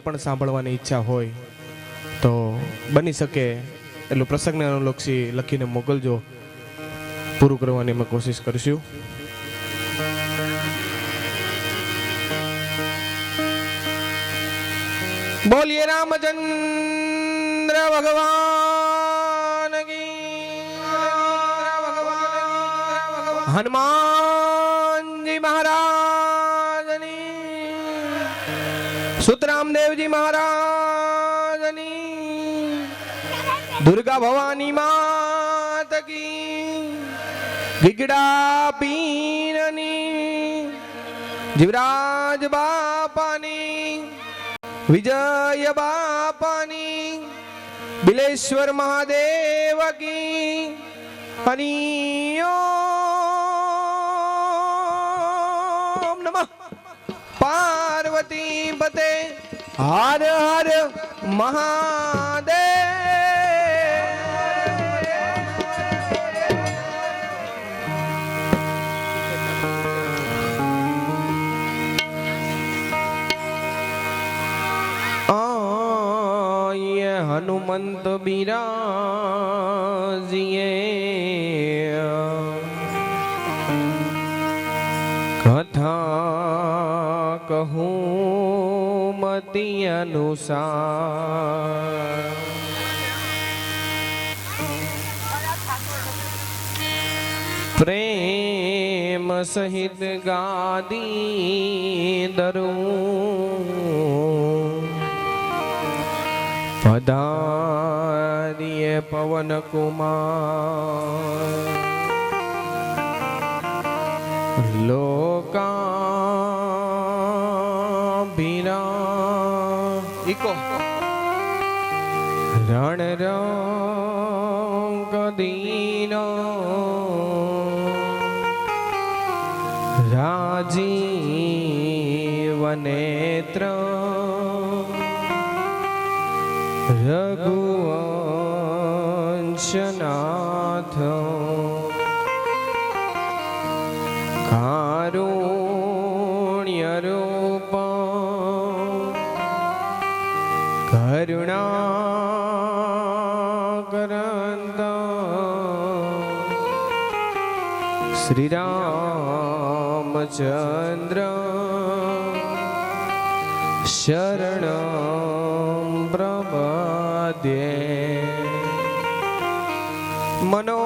પણ સાંભળવાની ઈચ્છા હોય તો બની શકે એટલું પ્રસંગને અનુલક્ષી લખીને મોકલજો. પૂરું કરવાની અમે કોશિશ કરીશું. બોલીએ રામચંદ્ર ભગવાન કી, હનુમાનજી મહારાજની, સુતરામદેવજી મહારાજની, દુર્ગા ભવાની માત કી, ગીગડા પીરની, જીવરાજ બાપાની, વિજય બાપાની, બિલેશ્વર મહાદેવ કી, હરિ ઓમ નમઃ પાર્વતી પતે, હર હર મહાદેવ. હનુમંત બિરાજીએ કથા કહું મતિ અનુસાર, પ્રેમ સહિત ગાદી દરું, પધારીએ પવન કુમાર, લોકાભિરામ ઇકો રણ રંગ દીનો, રાજીવ નેત્ર, રઘુવંશનાથ, કારુણ્ય રૂપ, કરુણાકરંદ, શ્રી રામચંદ્ર શરણં પ્રપદ્યે, મનોજવમ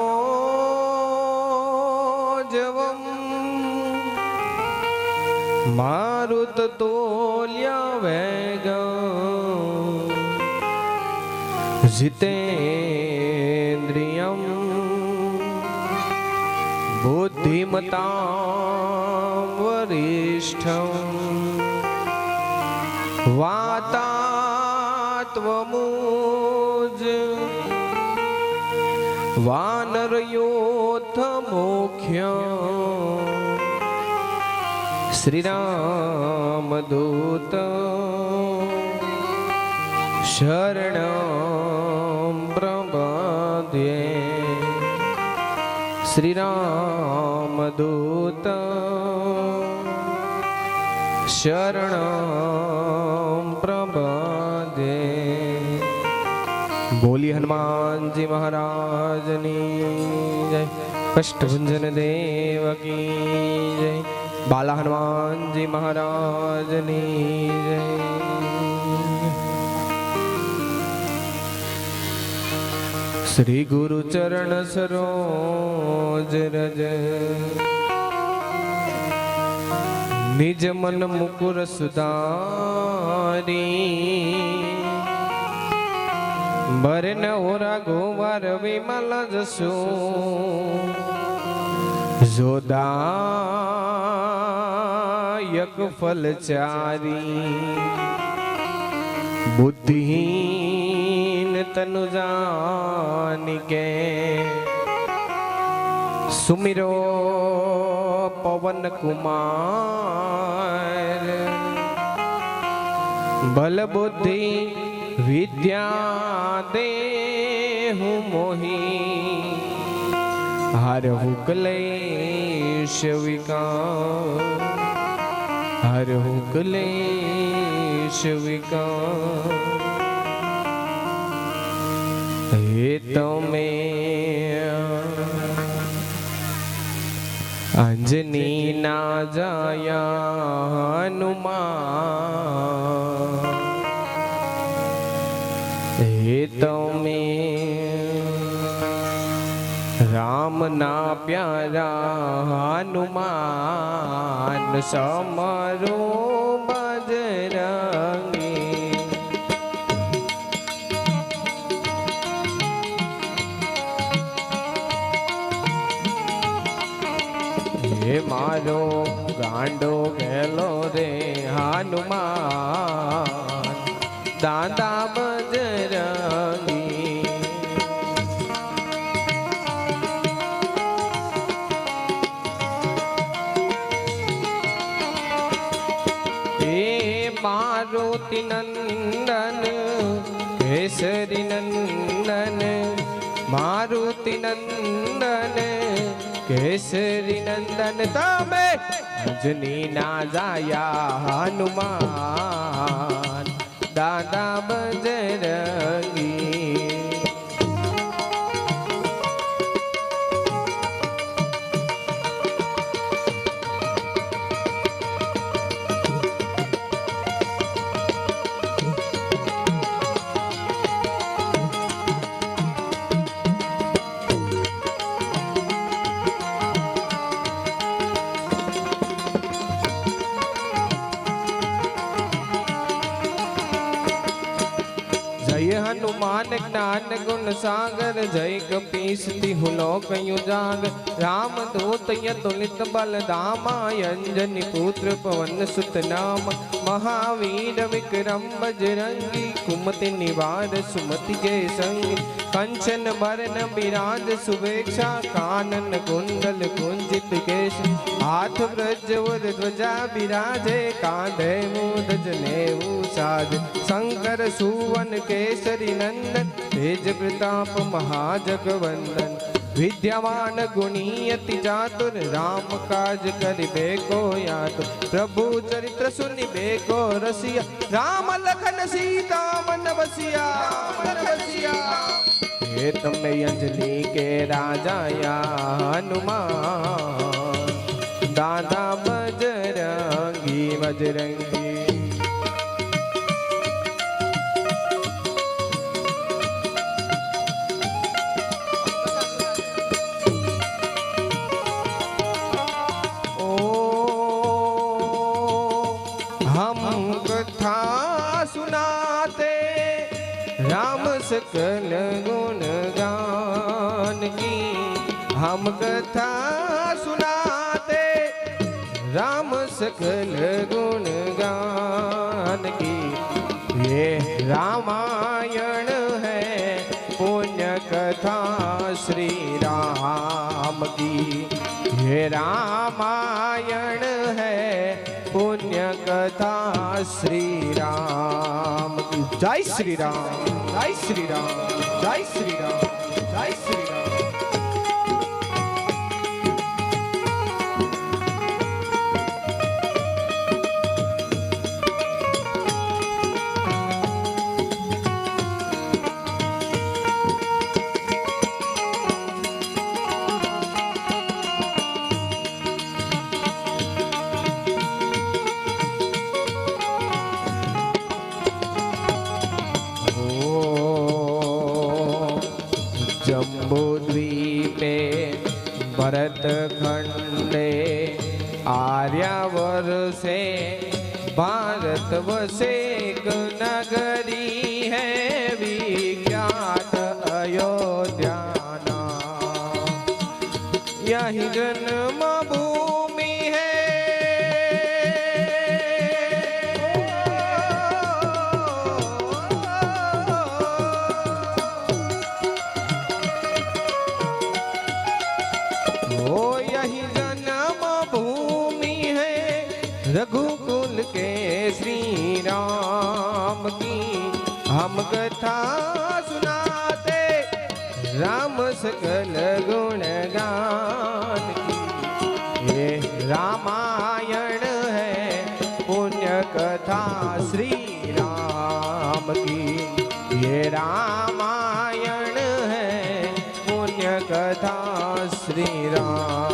મારુતતુલ્ય વેગં, જીતેન્દ્રિયં બુદ્ધિમતાં વરિષ્ઠં, વાતાત્મમૂજ વાનરયોથ મુખ્ય, શ્રી રામદૂત શરણં પ્રપદ્યે, શ્રી રામદૂત શરણં પ્રપદ્યે. બોલી હનુમાનજી મહારાજની જય, કષ્ટભંજન દેવ કી જય, બાલા હનુમાનજી મહારાજની જય. શ્રી ગુરુ ચરણ સરોજ રજ, નિજ મન મુકુર સુધારી, ભરન ઓરા ગોવાર વિમલ જસુ, જોદાયક ફલચારી, બુદ્ધિહીન તનુ જાનિકે, સુમિરો પવન કુમાર, બલ બુદ્ધિ વિદ્યા દેહુ મોહી, હરહુ ક્લેશ વિકાર, હરહુ ક્લેશ शिविका हे तमे अंजनी ना जाया हनुमान हे तमे राम ना प्यारा हनुमान समरो बजरंगी हे मारो गांडो गेलो रे हनुमान दादा बजरंगी मारुति नंदन केसरी नंदन मारुति नंदन केसरी नंदन तमे अंजनी ना जाया हनुमान दादा बजरंगी जय हनुमान ज्ञान गुण सागर जय कपीस तिहु लोक युजाग राम दूत यतुलित बल धामा अंजनी पुत्र पवन सुत नाम महावीर विक्रम बजरंगी कुमति निवार सुमति के संग कंचन बरन विराज सुवेक्षा कानन कुंडल कुंजित केश हाथ ब्रज ध्वजा विराजे कांधे मूढ़ जनेऊ साज शंकर सुवन केसरी नंदन तेज प्रताप महाजगवंदन विद्यावान गुणीयति चातुर राम काज करिबे को यातुर प्रभु चरित्र सुनिबे को रसिया राम लखन सीता मन बसिया हे तमे अंजलि के राजा या हनुमान दादा बजरंगी बजरंगी कथा सुनाते राम सकल गुण गान की हम कथा सुनाते राम सकल गुण गान की ये रामायण है पुण्य कथा श्री राम की ये रामायण है पुण्य कथा श्री राम की जय श्री राम जय श्री राम जय श्री राम जय श्री राम जम्बूद्वीपे भरत खंडे आर्यावर्षे भारत वसे एक नगरी है विख्यात अयोध्या यही जन्म भूमि है यही जन्म भूमि है रघुकुल के श्री राम की हम कथा सुनाते राम सकल गुण गान की ये रामायण है पुण्य कथा श्री की ये रामायण है पुण्य कथा श्री राम।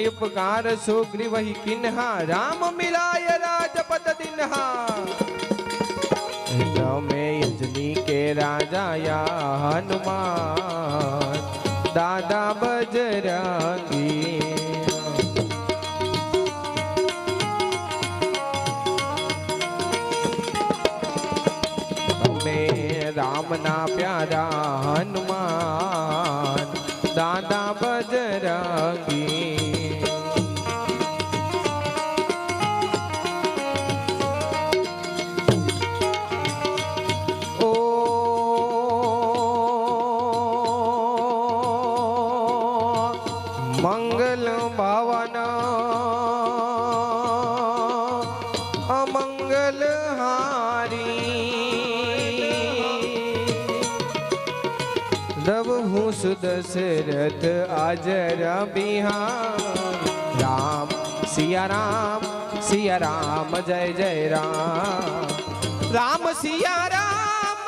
उपकार सुग्रीव ही किन्हा राम मिलाय राजपद दिन्हा। में यजनी के राजा या हनुमान दादा बजरंगी। में राम ना प्यारा हनुमान दादा बजरंगी। मंगल भवन अमंगल हारी रघु दशरथ अजर बिहारी। राम सिया राम जय जय राम। राम सिया राम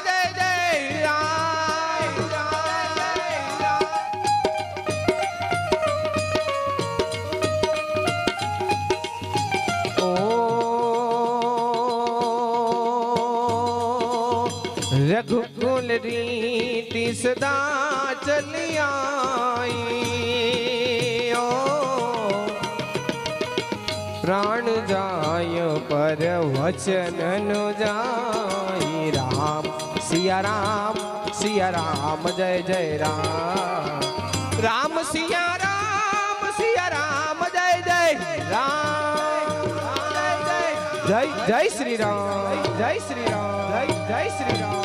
जय जय राम। रघुकुल रीति सदा चली आई प्राण जाय पर वचन न जाई। राम सिया राम जय जय राम। राम सिया राम जय जय राम। जय जय श्री राम जय श्री राम जय श्री राम।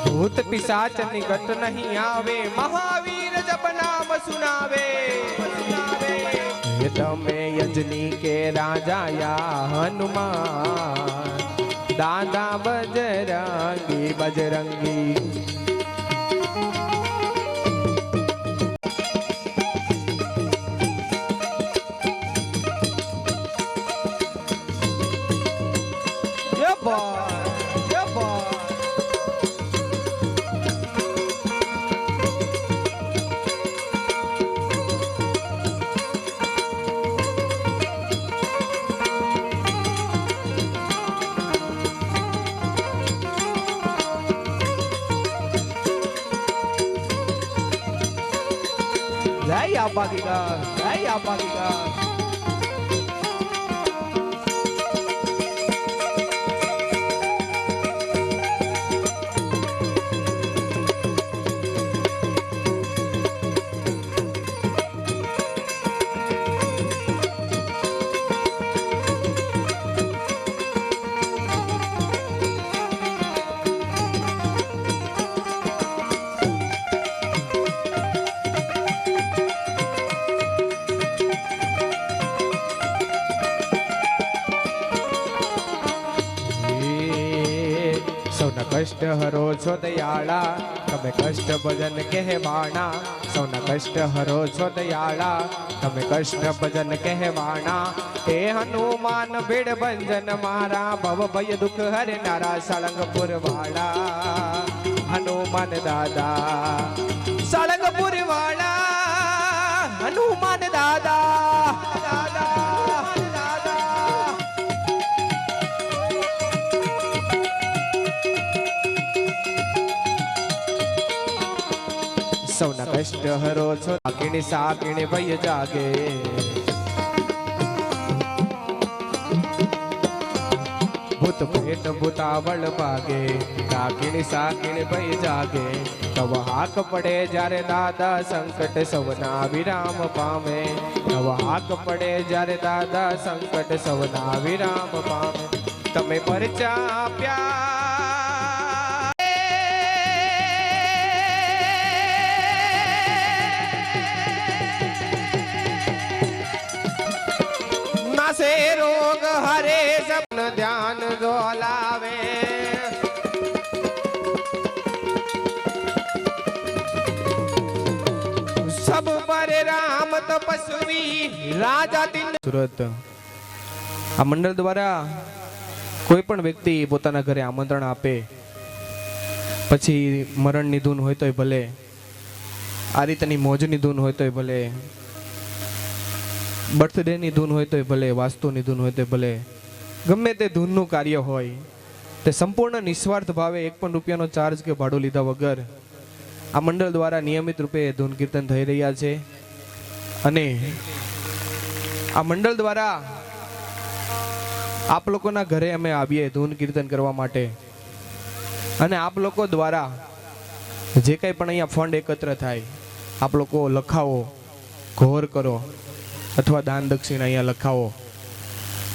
भूत पिशाच निकट नहीं आवे महावीर जब नाम सुनावे। में यजनी के राजा या हनुमान दादा बजरंगी बजरंगी। जय आबादीदार जय ભાઈ આ બાકી કષ્ટ હરો છો દયાળા તમે કષ્ટ ભજન કહેવાણા સૌના કષ્ટ હરો છો દયાળા તમે કષ્ટ ભજન કહેવાણા હે હનુમાન ભીડ ભંજન મારા ભવ ભય દુઃખ હરનારા સાળંગપુર વાળા હનુમાન દાદા સાળંગપુર વાળા હનુમાન દાદા દાદા સૌના કષ્ટ હરો છો સાકીણી સાકીણી ભય જાગે ભૂત ભેટ ભૂતાવળ ભાગે સાકીણી સાકીણી ભય જાગે તવ હાક પડે જ્યારે દાદા સંકટ સૌના વિરામ પામે તવ હાક પડે જ્યારે દાદા સંકટ સૌના વિરામ પામે તમે પરચા આપ્યા से रोग हरे सपन ध्यान जो लावे सब पर राम तपस्वी राजा दिन સુરત આ મંડળ દ્વારા કોઈ પણ વ્યક્તિ પોતાના ઘરે આમંત્રણ આપે પછી મરણની ધૂન હોય તોય ભલે આ રીતની મોજની ધૂન હોય તોય ભલે બર્થડે ની ધૂન હોય તો ભલે વાસ્તુની ધૂન હોય તો ભલે ગમે તે ધૂનનું કાર્ય હોય તે સંપૂર્ણ નિસ્વાર્થ ભાવે 1 પણ રૂપિયાનો ચાર્જ કે ભાડું લીધા વગર આ મંડળ દ્વારા નિયમિત રૂપે ધૂન કીર્તન થઈ રહ્યા છે અને આ મંડળ દ્વારા આપ લોકોના ઘરે અમે આવીએ ધૂન કીર્તન કરવા માટે અને આપ લોકો દ્વારા જે કંઈ પણ અહીંયા ફંડ એકત્ર થાય આપ લોકો લખાવો ઘોર કરો અથવા દાન દક્ષિણા અહીંયા લખાવો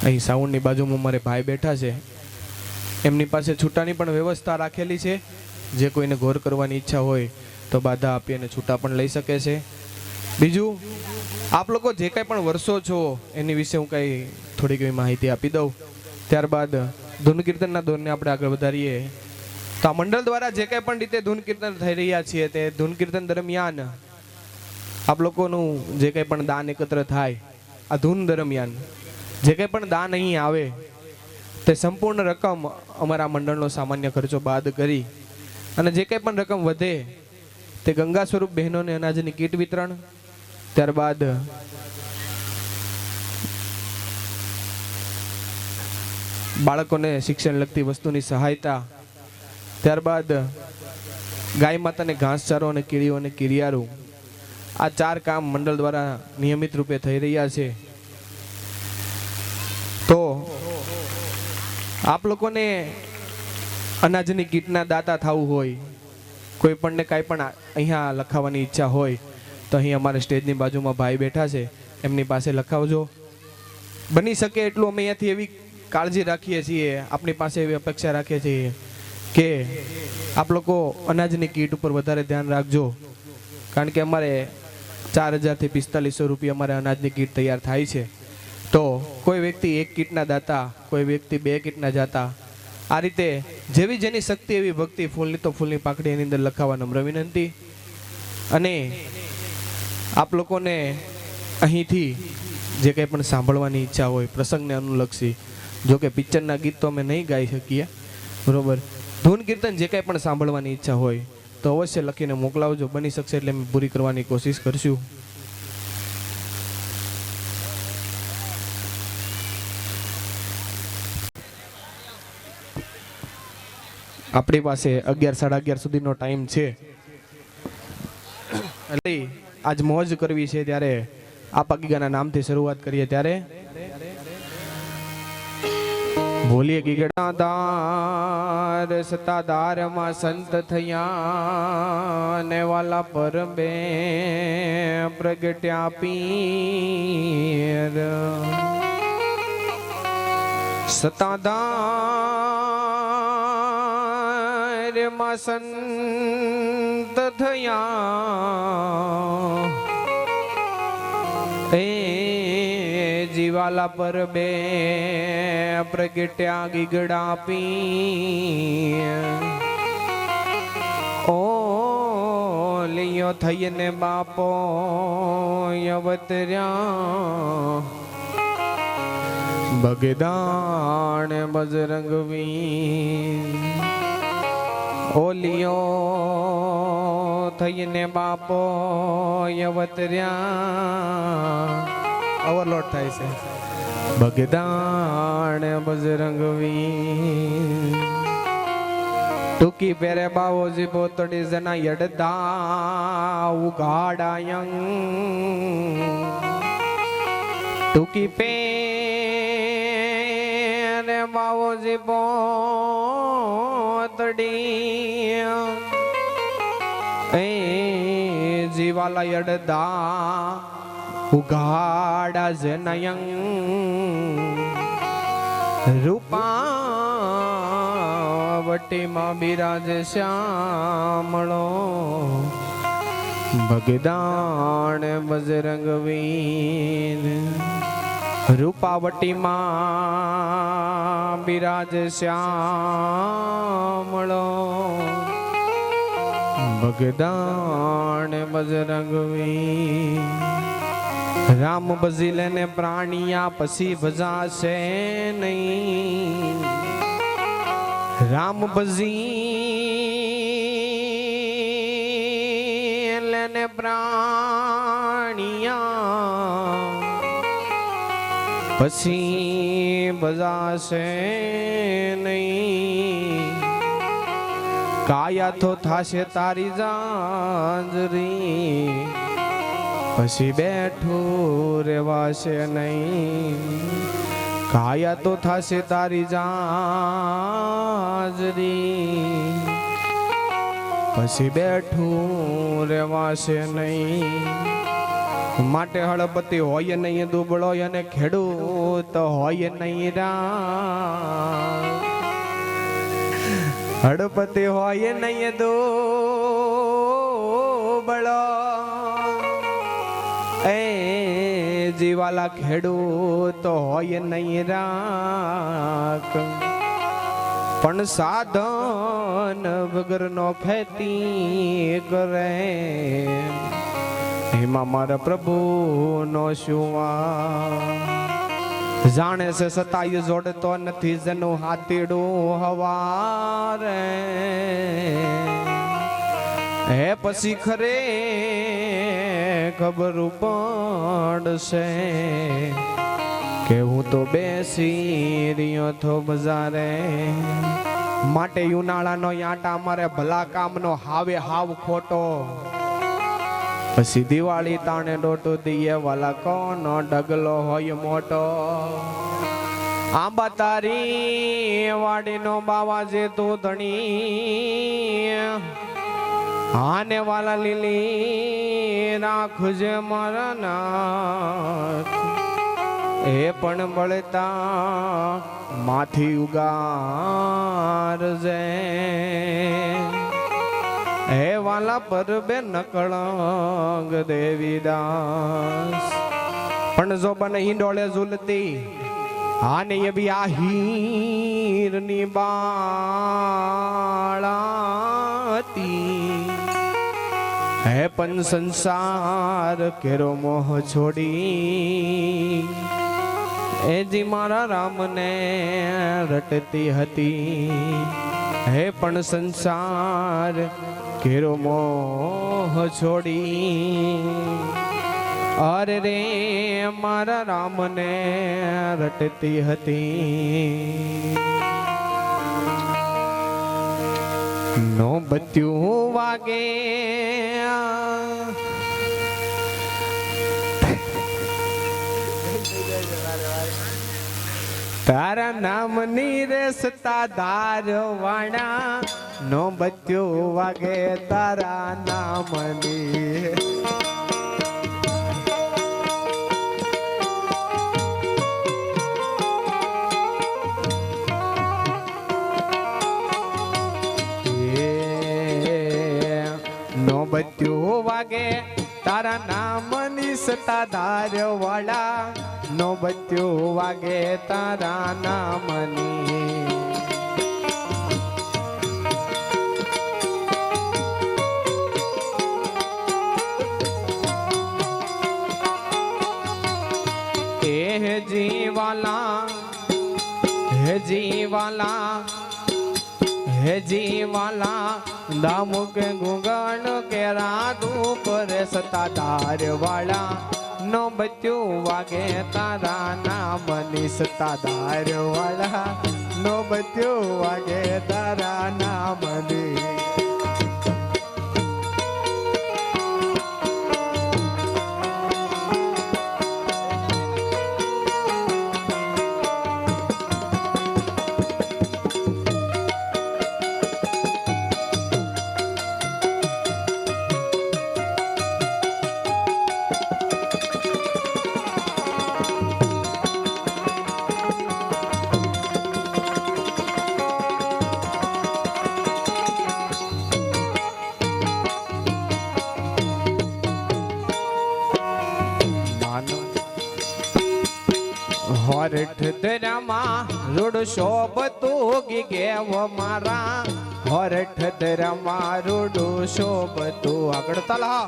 અહીં સાઉન્ડની બાજુમાં મારે ભાઈ બેઠા છે એમની પાસે છૂટાની પણ વ્યવસ્થા રાખેલી છે જે કોઈને ઘોર કરવાની ઈચ્છા હોય તો બાધા આપી અને છૂટા પણ લઈ શકે છે બીજું આપ લોકો જે કંઈ પણ વર્ષો છો એની વિશે હું કંઈ થોડીક એવી માહિતી આપી દઉં ત્યારબાદ ધૂન કીર્તનના દોરને આપણે આગળ વધારીએ તો આ મંડળ દ્વારા જે કંઈ પણ રીતે ધૂન કીર્તન થઈ રહ્યા છીએ તે ધૂન કીર્તન દરમિયાન આપ લોકોનું જે કંઈ પણ દાન એકત્ર થાય આ ધૂન દરમિયાન જે કંઈ પણ દાન અહીં આવે તે સંપૂર્ણ રકમ અમારા મંડળનો સામાન્ય ખર્ચો બાદ કરી અને જે કંઈ પણ રકમ વધે તે ગંગા સ્વરૂપ બહેનોને અનાજની કીટ વિતરણ ત્યારબાદ બાળકોને શિક્ષણ લગતી વસ્તુની સહાયતા ત્યારબાદ ગાય માતાને ઘાસચારો અને કીડીઓ અને કીરિયારું આ 4 કામ મંડળ દ્વારા નિયમિત રૂપે થઈ રહ્યા છે તો આપ લોકોને અનાજની કીટના દાતા થવું હોય કોઈ પણને કાંઈ પણ અહીંયા લખાવવાની ઈચ્છા હોય તો અહીં અમારે સ્ટેજની બાજુમાં ભાઈ બેઠા છે એમની પાસે લખાવજો બની શકે એટલું અમે અહીંયાથી એવી કાળજી રાખીએ છીએ આપણી પાસે એવી અપેક્ષા રાખીએ છીએ કે આપ લોકો અનાજની કીટ ઉપર વધારે ધ્યાન રાખજો કારણ કે અમારે 4000 થી 4500 રૂપિયા અમારે અનાજની કીટ તૈયાર થાય છે તો કોઈ વ્યક્તિ 1 કીટના દાતા કોઈ વ્યક્તિ 2 કીટના જાતા આ રીતે જેવી જેની શક્તિ એવી ભક્તિ ફૂલની તો ફૂલની પાકડી એની અંદર લખાવા નમ્ર વિનંતી અને આપ લોકોને અહીંથી જે કંઈ પણ સાંભળવાની ઈચ્છા હોય પ્રસંગને અનુલક્ષી જો કે પિક્ચરના ગીત તો અમે નહીં ગાઈ શકીએ બરોબર ધૂન કીર્તન જે કંઈ પણ સાંભળવાની ઈચ્છા હોય તો અવશ્ય લખીને મોકલાવજો બની શકશે એટલે અમે પૂરી કરવાની કોશિશ કરશું આપણી પાસે 11 સાડા 11 સુધીનો ટાઈમ છે એટલે આજ મોજ કરવી છે ત્યારે આપા ગીગાના નામથી શરૂઆત કરીએ ત્યારે બોલીએ ગીગડા દાર સતાદારમાં સંત થયા ને વાલા પરબે પ્રગટ્યા પીર સતાદારમાં સંત થયા એ જીવાલા પર બે પ્રગટ્યા ગીગડા પી ઓ લિયો થઈને બાપો અવતર્યા બગદાણ બજરંગ વીર ઓલિયો થઈને બાપો અવતર્યા ઓવરલોડ થાય છે બગદાણ બજરંગ વીર ટૂંકી પેરે બાવોજી પોતડી જના યડદા ઉઘાડાયં ટૂંકી પેરે બાવોજી પોતડી એ જીવાલા યડદા ઉઘાડા જનયં રૂપાવટીમાં બિરાજે શ્યામળો બગદાણ બજરંગ વીર રૂપાવટીમાં બિરાજે શ્યામળો બગદાણ બજરંગ વીર રામ ભજી લેને પ્રાણિયા પછી ભજાશે નહીં રામ ભજી લેને પ્રાણિયા પછી ભજાશે નહીં કાયા તો થાશે તારી જાંજરી પછી બેઠું રેવાશે નહીં કાયા તો થાશે તારી જાજરી પછી બેઠું રેવાશે નહીં માટે હળપતિ હોય નહીં દુબળો અને ખેડૂત હોય નહીં રા હળપતિ હોય નહીં દુબળો એ જીવાલા ખેડૂત હોય નહીં રાખ પણ સાધન વગરનો ખેતી કરે એમાં મારા પ્રભુનો શું જાણે છે સતાય જોડતો નથી જનું હાથીડું હવારે હે પછી ખરે ખબર પડશે કે હું તો બેસી રહ્યો થો બજારે માટે ઉનાળાનો યાટા મારે ભલા કામનો હાવે હાવ ખોટો પછી દિવાળી તાણે ડોટો દઈએ વાલા કોનો ડગલો હોય મોટો આંબા તારી વાડીનો બાવા જે તું ધણી આને વાલા લીલી રાખજે મારા નાથ એ પણ બળતા માથી ઉગારજે હે વાલા પર બે નકળંગ દેવીદાસ પણ જો બને હિંડોળે ઝૂલતી આને એ બી આ હીરની બાળાતી હે પણ સંસાર કેરો મોહ છોડી એ જી મારા રામને રટતી હતી હે પણ સંસાર કેરો મોહ છોડી અરે રે મારા રામને રટતી હતી નો બત્યું વાગે તારા નામની રેસતા ધારવાણા નો બચ્યું વાગે તારા નામની નો બચ્યું વાગે તારા નામની સતાધાર વાળા નો બચ્યું વાગે તારા નામની હે જીવાલા હે જીવાલા હે જીવાલા દામુ કે ગુગણ કે રાધુ પર સતાધાર વાળા નો બચ્યું વાગે તારા નામની સતાધાર વાળા નો બચ્યું વાગે તારા નામની હરઠ દરમાં રૂડ શોભતું ગેવ મારા હરઠ દરમાં રૂડ શોભતું આગળ તલા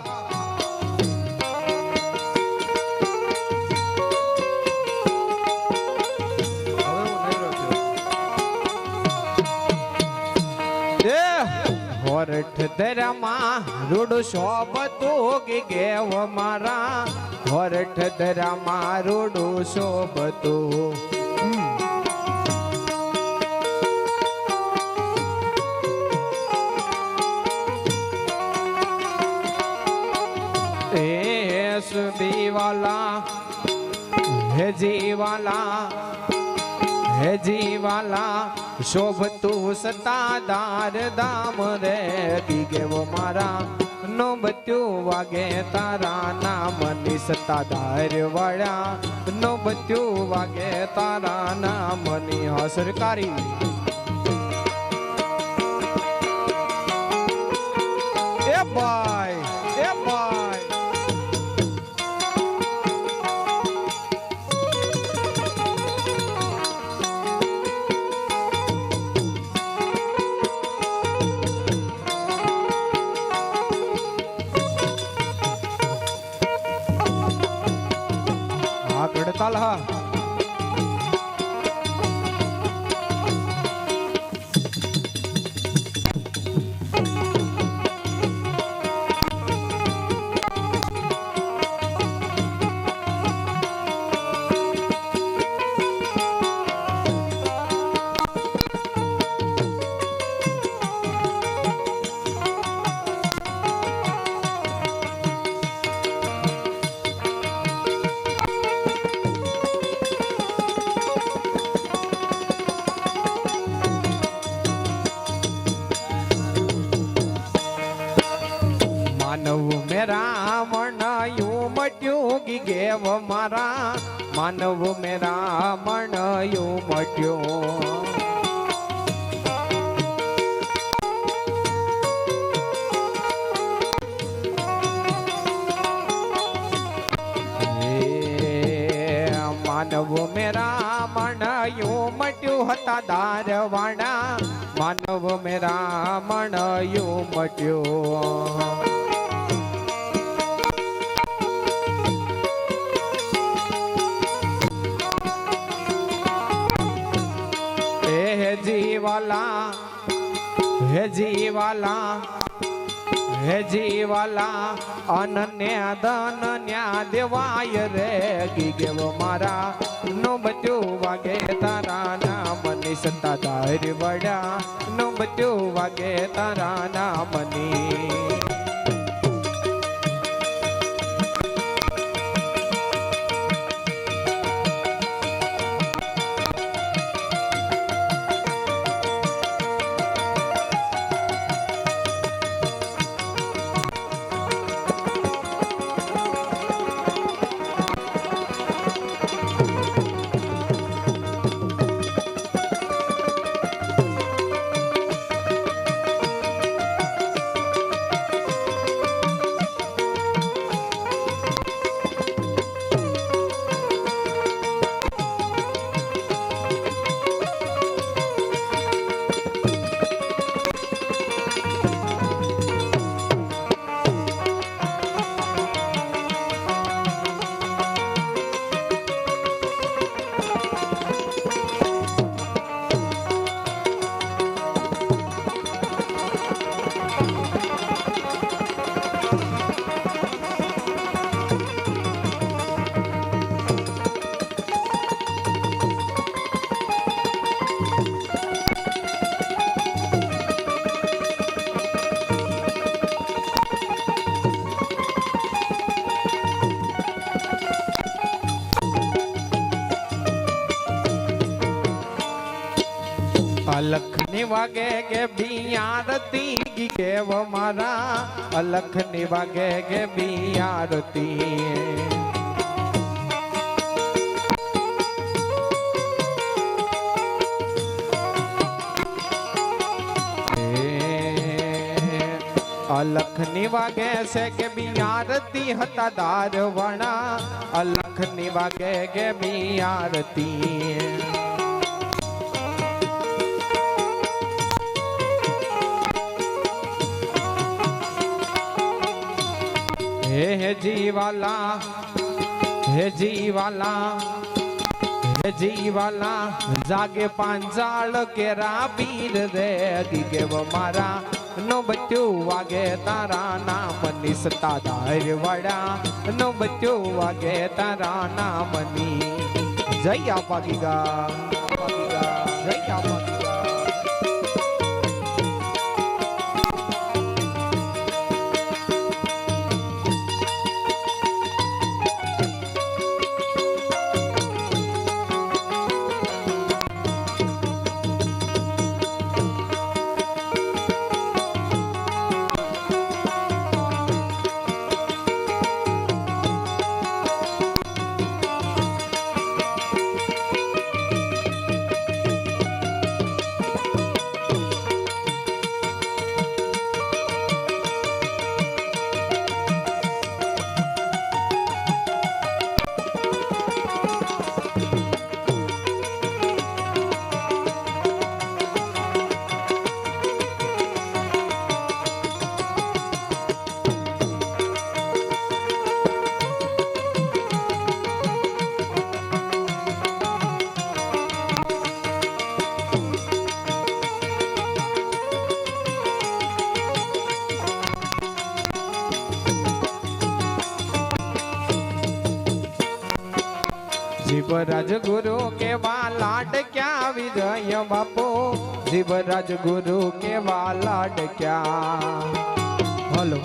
હરઠ દરમાં રૂડ શોભતું ગેવ મારા હરઠ દરમાં રૂડું શોભતું એ સુદીવાલા હે જીવાલા હે જીવાલા શોભતું સતાધાર દામ રે ગેવો મારા નો બચ્યું વાગે તારા નામની સતાધાર વાળા નો બચ્યું વાગે તારા નામની હા સરકારી એ ભાઈ એ ભાઈ ताल हा માનવ મેરા મણયું મટ્યું ગેવ મારા માનવ મેરા મણયું મટ્યું માનવ મેરા મણયું મટ્યું હતા દારવાડા માનવ મેરા મણયું મટ્યું जीवाला हे जीवाला हे जीवाला अनन्या धनन्या देवाय रे गीगेव मारा नो बच्चू वागे तारा नामनी सत्ताधार वड्या नो बच्चू वागे तारा नामनी અલખની વાગે કે બિયારતી કેવ મારા અલખની વાગે કે બિયારતી અલખની વાગે છે કે બિયારતી હતા દારવણા અલખની વાગે કે બિયારતી હે જીવાલા હે જીવાલા હે જીવાલા જાગે પાંજાળ કેરા પીર રે દીગે મારા નો બચ્ચું વાગે તારા નામની સતાદાર વડા નો બચ્ચું વાગે તારા નામની જય આપા ગીગા જય આપા જીવરાજ ગુરુ કેવા લાડ ક્યાં વિજય બાપો જીવરાજ ગુરુ કેવા લાડ ક્યાં હલો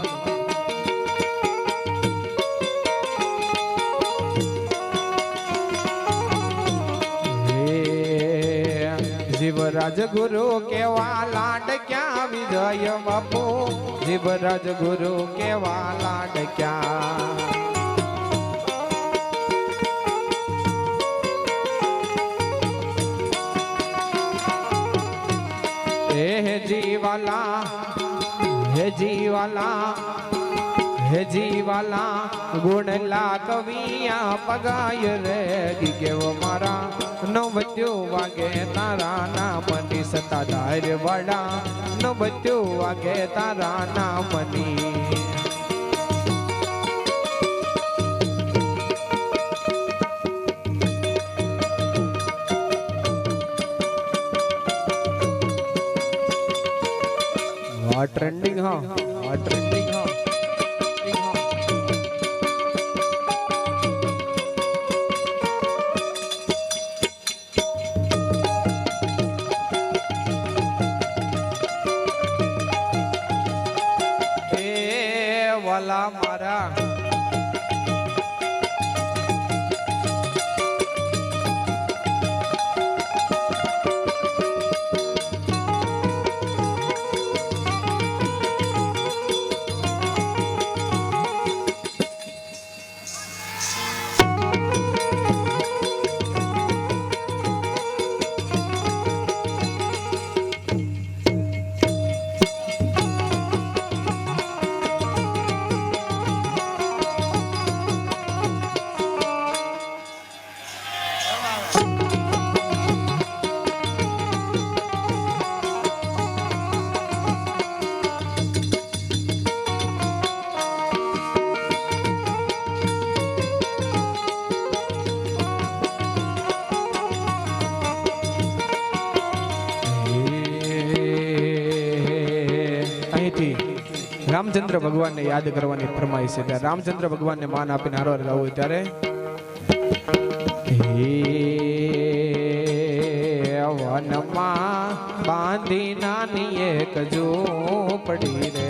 જીવરાજ ગુરુ કેવા લાડ ક્યાં વિજય બાપો જીવરાજ ગુરુ કેવા લાડ ક્યાં હે જીવાલા હે જીવાલા હે જીવાલા ગુણલા કવિયા પગાય રે ગીગેવ મારા નો બચ્યું વાગે તારા નામની સતાદાર વડા નો બચ્યું વાગે તારા નામની ट्रेंडिंग हाँ ट्रेंडिंग हाँ वाला मारा રામચંદ્ર ભગવાનને યાદ કરવાની ફરમાઈશ છે ત્યારે રામચંદ્ર ભગવાનને માન આપીને હારવાર ગાવું ત્યારે વનમાં બાંધી નાની એક ઝૂંપડી રે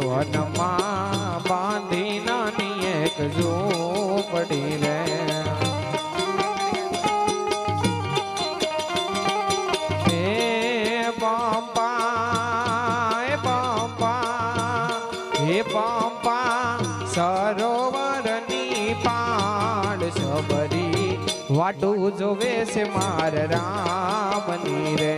વનમાં બાંધી નાની એક ઝૂંપડી રે હે પંપા સરોવરની પાડ સબરી વાટું જોવે છે માર રામની રે.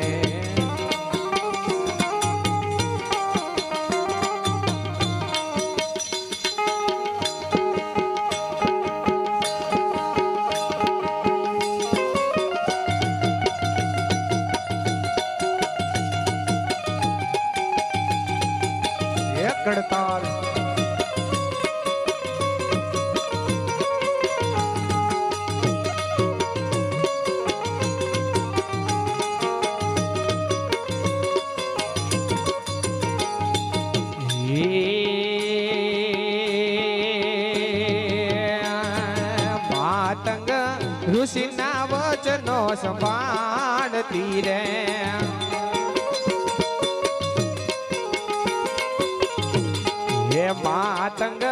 કડતાલ માતંગ ઋષિના વચનો સંભાળતી રે. માતંગ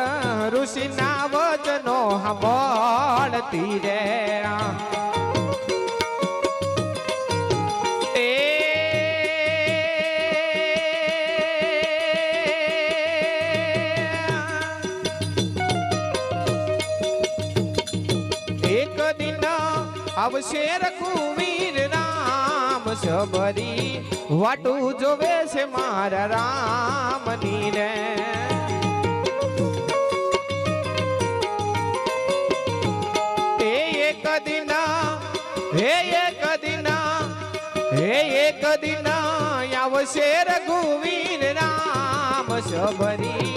ઋષિના વચનો સાંભળતી રે. એક દિન આવશે રઘુવીર રામ સબરી વાટું જોવે છે મારા રામની રે. એક દિન આવશે રઘુવીર રામ સબરી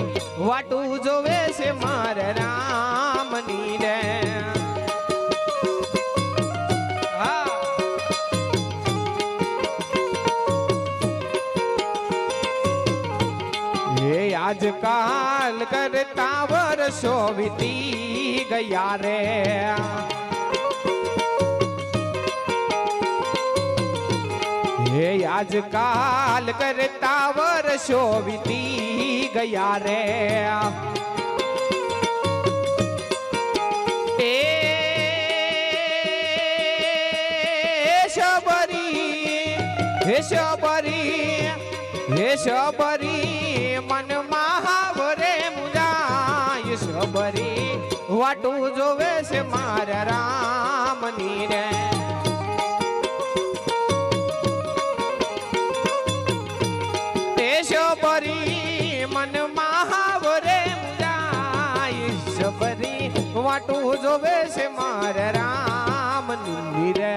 વાટું જોવે છે મારા રામની રે. આજકાલ કરતા વર્ષો વીતી ગયા રે. હે આજકાલ કરતા વર્ષો વીતી ગયા રે. એ શબરી હે શબરી હે શબરી મન મહાવરે મુજાય શબરી વાટું જોવે છે મારા રામની રે. શબરી મન મહાવરે મુજાય શબરી વાટું જોવે છે મારા રામની રે.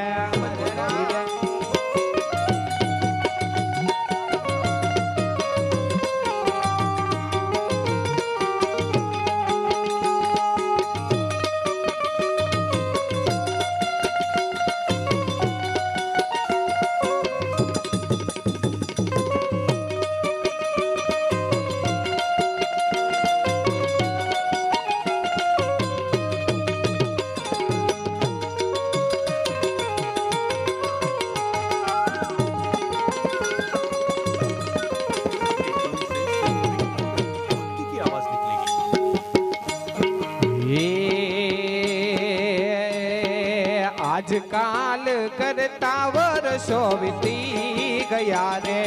આજકાલ કરતા વર્ષો વીતી ગયા રે.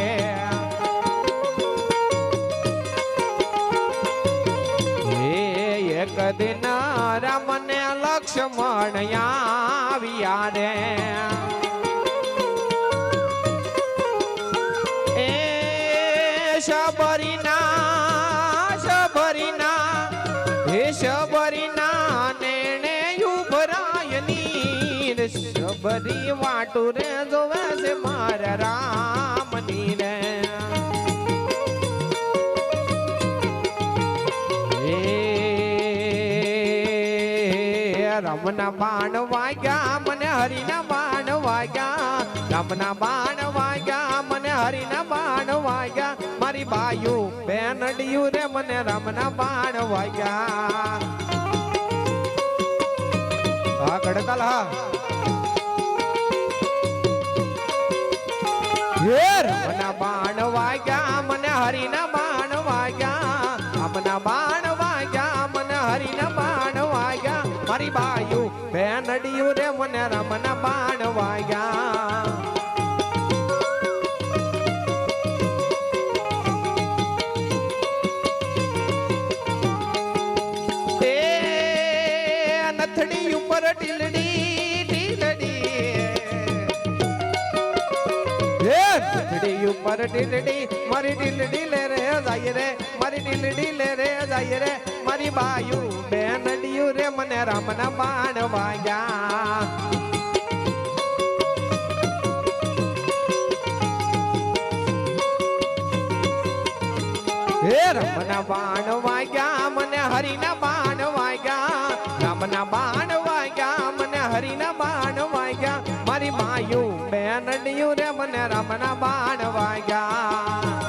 એક દિન રામને લક્ષ્મણ આવ્યા રે. એ શબરીના હે શબરીના નેણે ઉભરાયની શબરી વાટું રે જોવે છે મારા રામની રે. રામના બાણ વાગ્યા મને હરિના બાણ વાગ્યા. રામના બાણ વાગ્યા મને હરિના બાણ વાગ્યા. મારી બાયું બેનડિયું રે મને રામના બાણ વાગ્યા. હા કડતાલ હા. રામના બાણ વાગ્યા મને હરિના બાણ વાગ્યા. રામના બાણ વાગ્યા મને હરિના બાણ વાગ્યા. મારી બાયું બેનડિયું રે મને રામના બાણ વાગ્યા. ટીલડી ટીલડી ઉપર ટીલડી મારી ટીલડી લે રે જાય રે મારી ટીલડી લે રે જાય રે મારી બાયુ બેનડિયું રે મને રામના બાણ વાગ્યા હે રામના બાણ વાગ્યા મને હરિના બાણ વાગ્યા રામના બાણ વાગ્યા મને હરિના બાણ વાગ્યા મારી માયું બેનડિયું રે મને રામના બાણ વાગ્યા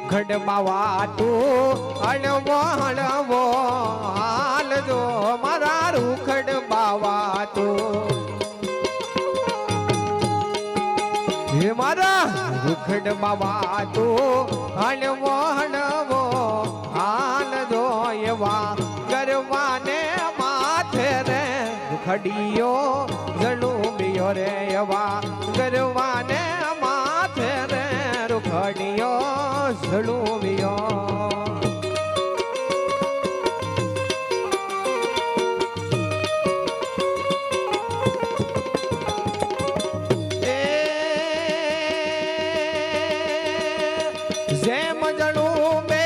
રૂખડ બાવા તું હળવો હળવો હાલજો મારા રૂખડ બાવા તું હે મારા રૂખડ બાવા તું હળવો હળવો હાલજો એવા ગરવાને માથે રે રૂખડીયો જલુંબિયો રે એવા ગરવાને માથે રે રૂખડીયો ઝડુંબિયો જેમ જડુંબે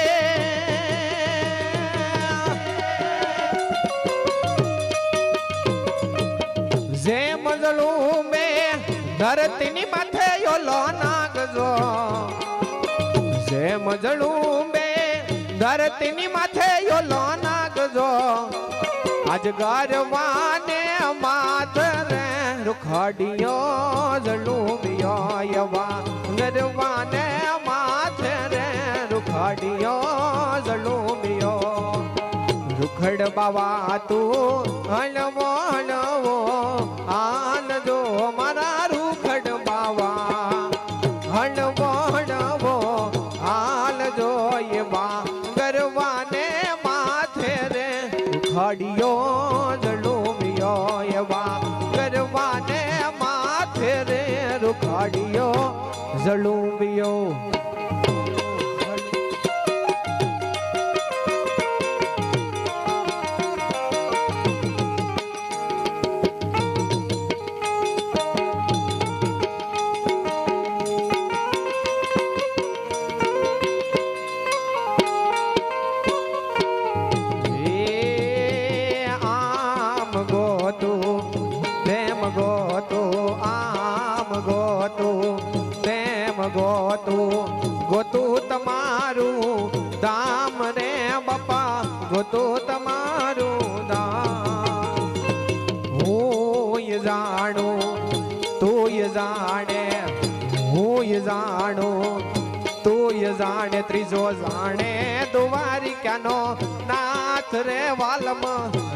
જેમ જડુંબે ધરતીની માથે યોલો નાગજો જેમ જડુંબે ધરતીની માથે યોલો નાગજો આજ ગરવાને માથ રે રૂખડિયો જડુંબિયો એવા ગરવાને માથે રે રૂખડિયો જડુંબિયો રૂખડ બાવા તું હળવો હળવો આનજો મારા રૂખડ બાવા હળવો હળવો હાલજો એવા ગરવાને માથે રે રૂખડિયો જડુંબિયો એવા ગરવાને માથે રે રૂખડિયો જડુંબિયો ગોતું તમારું ધામ રે બાપા ગોતું તમારું ધામ હું જાણું તું જાણે હું જાણું તું જાણે ત્રીજો જાણે દ્વારિકાનો નાથ રે વાલમ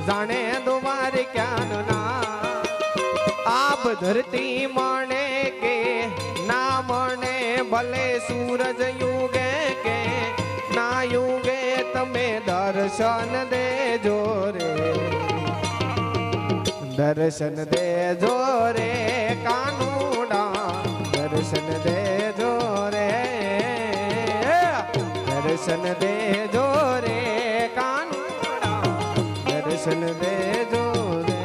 જાણે દ્વારિકાનો નાથ આપ ધરતી મણે કે ના મણે ભલે સૂરજ યુગે કે ના યુગે તમે દર્શન દેજો રે દર્શન દેજો રે કાનુડા દર્શન દેજો રે દર્શન દેજો રે કાનુડા દર્શન દેજો રે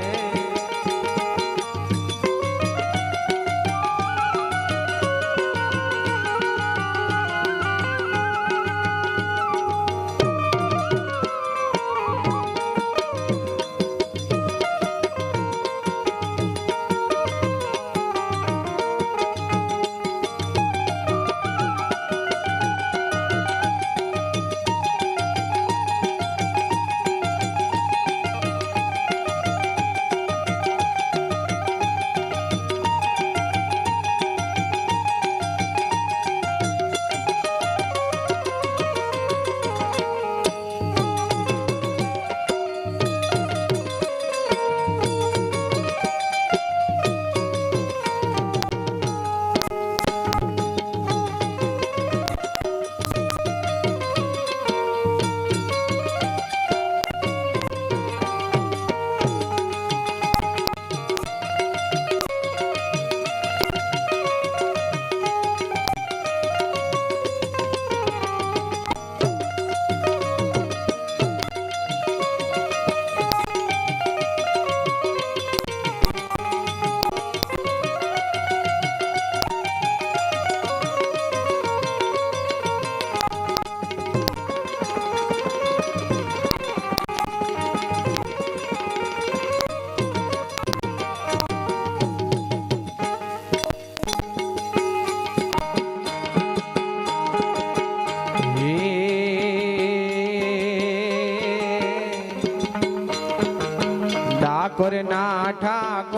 ડાકોરના ઠાકોર,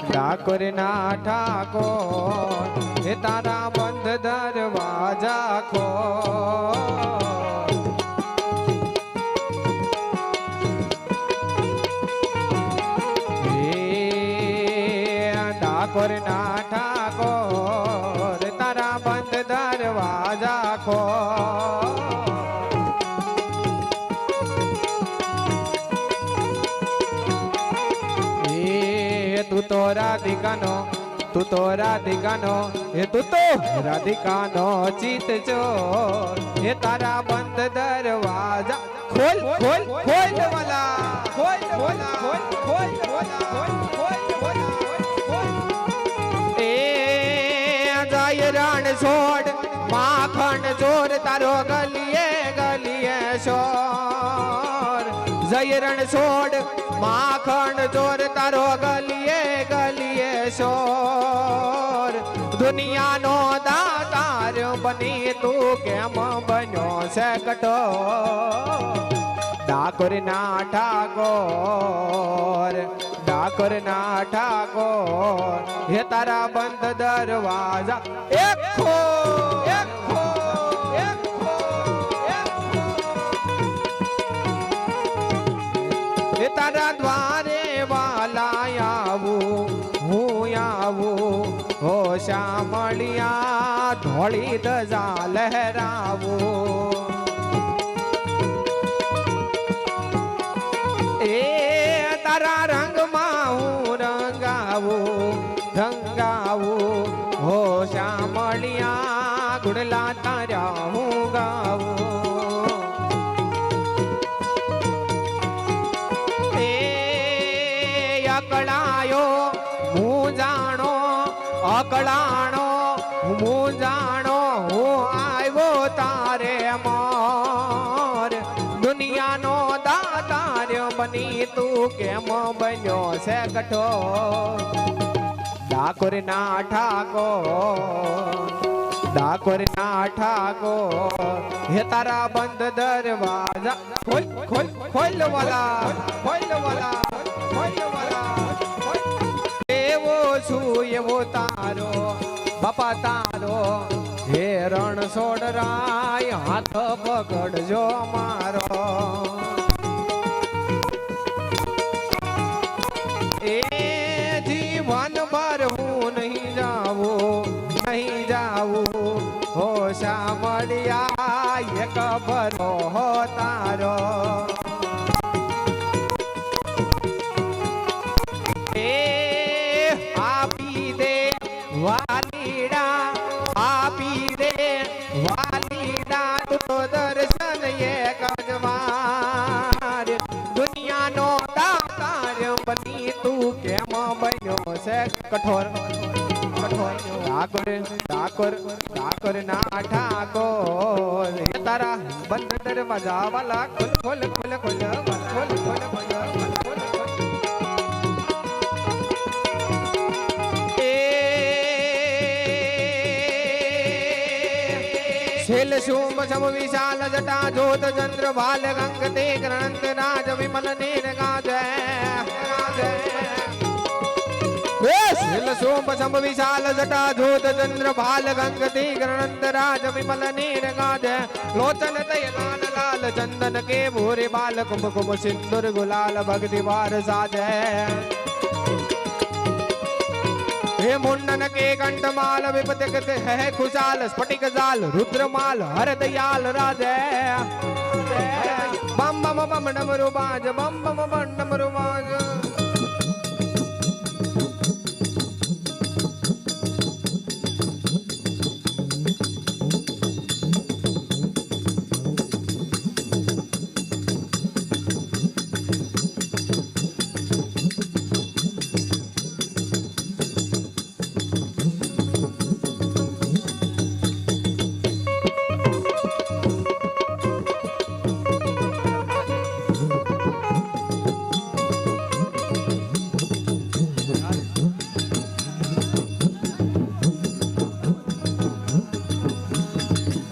ડાકોરના ઠાકોર, હે તારા બંધ દરવાજા ખોલ. ડાકોરના ઠાકોર, તારા બંધ દરવાજા ખોલ. તું તો રાધિકાનો, તું તો રાધિકાનો, હે તું તો રાધિકાનો ચિત ચોર, હે તારા બંધ દરવાજા ખોલ ખોલ ખોલ વાલા, ખોલ વાલા, ખોલ ખોલ વાલા, ખોલ ખોલ. એ જાય રણ છોડ માખણ ચોર, તારો ગલીએ ગલીએ શોર. જય રણ છોડ માખણ ચોર, તારો ગલીએ ગલીએ શોર. દુનિયાનો દાતાર બની તું કેમ બન્યો છે કઠોર. ડાકોરના ઠાકોર, ડાકોરના ઠાકોર, હે તારા બંધ દરવાજા એક ખોલ, એક ખોલ, એક ખોલ, એક ખોલ. હે તારા દ્વારે વાલા આવું, હું આવું, હો શામળિયા ધોળી ધજા લહેરાવું. એ તારા રંગમાં હું રંગાવું, રંગાવું, હો શામળિયા ગુડલા તારા હું ગાવું. એ અકળાયો હું જાણો, અકળાણો હું જાણો, હું આવ્યો તારે મોર. દુનિયાનો દાતાર બની તું કેમ બન્યો છે કઠોર. ડાકોરના ઠાકોર, ડાકોરના ઠાકોર, હે તારા બંધ દરવાજા ખોલ ખોલ ખોલ વાલા, ખોલ વાલા, ખોલ વાલા. એવો છું એવો તારો બાપા તારો, હે રણ છોડ રાય હાથ પકડજો મારો. એ જીવન ભર હું નહીં જાવું, નહીં જાવું, હો શામળિયા એક ભરો હો તારો. એ આપી દે વાલીડા, આપી દે વાલીડા, તું તો દર્શન એક જ વાર. દુનિયાનો દાતાર બની તું કેમ બન્યો છે કઠોર, કઠોર. ડાકોર, ડાકોર, ડાકોરના ઠાકોર, હે તારા બંધ દરવાજા વાલા ખોલ ખોલ ખોલ ખોલ ખોલ ખોલ ખોલ ખોલ. શૈલ શુંભ સમ વિશાલ જટા જોત ચંદ્ર ભાલ ગંગ તે ગ્રંથ રાજ વિમલ નીર ગાજે. શૈલ શુંભ સમ વિશાલ જટા જોત ચંદ્ર ભાલ ગંગ તે ગ્રંથ રાજ વિમલ નીર ગાજે. લોચન તય લાલ લાલ ચંદન કે ભૂરે બાલ કુંભ કુંભ સિંદુર ગુલાલ ભક્તિ વાર સાજે. हे मुंडन के कंठमाल विपतिक है खुशाल, स्फटिक जाल रुद्रमाल हर दयाल राजे. बम बम बम डमरू बाज, बम बम बम डमरू बाज.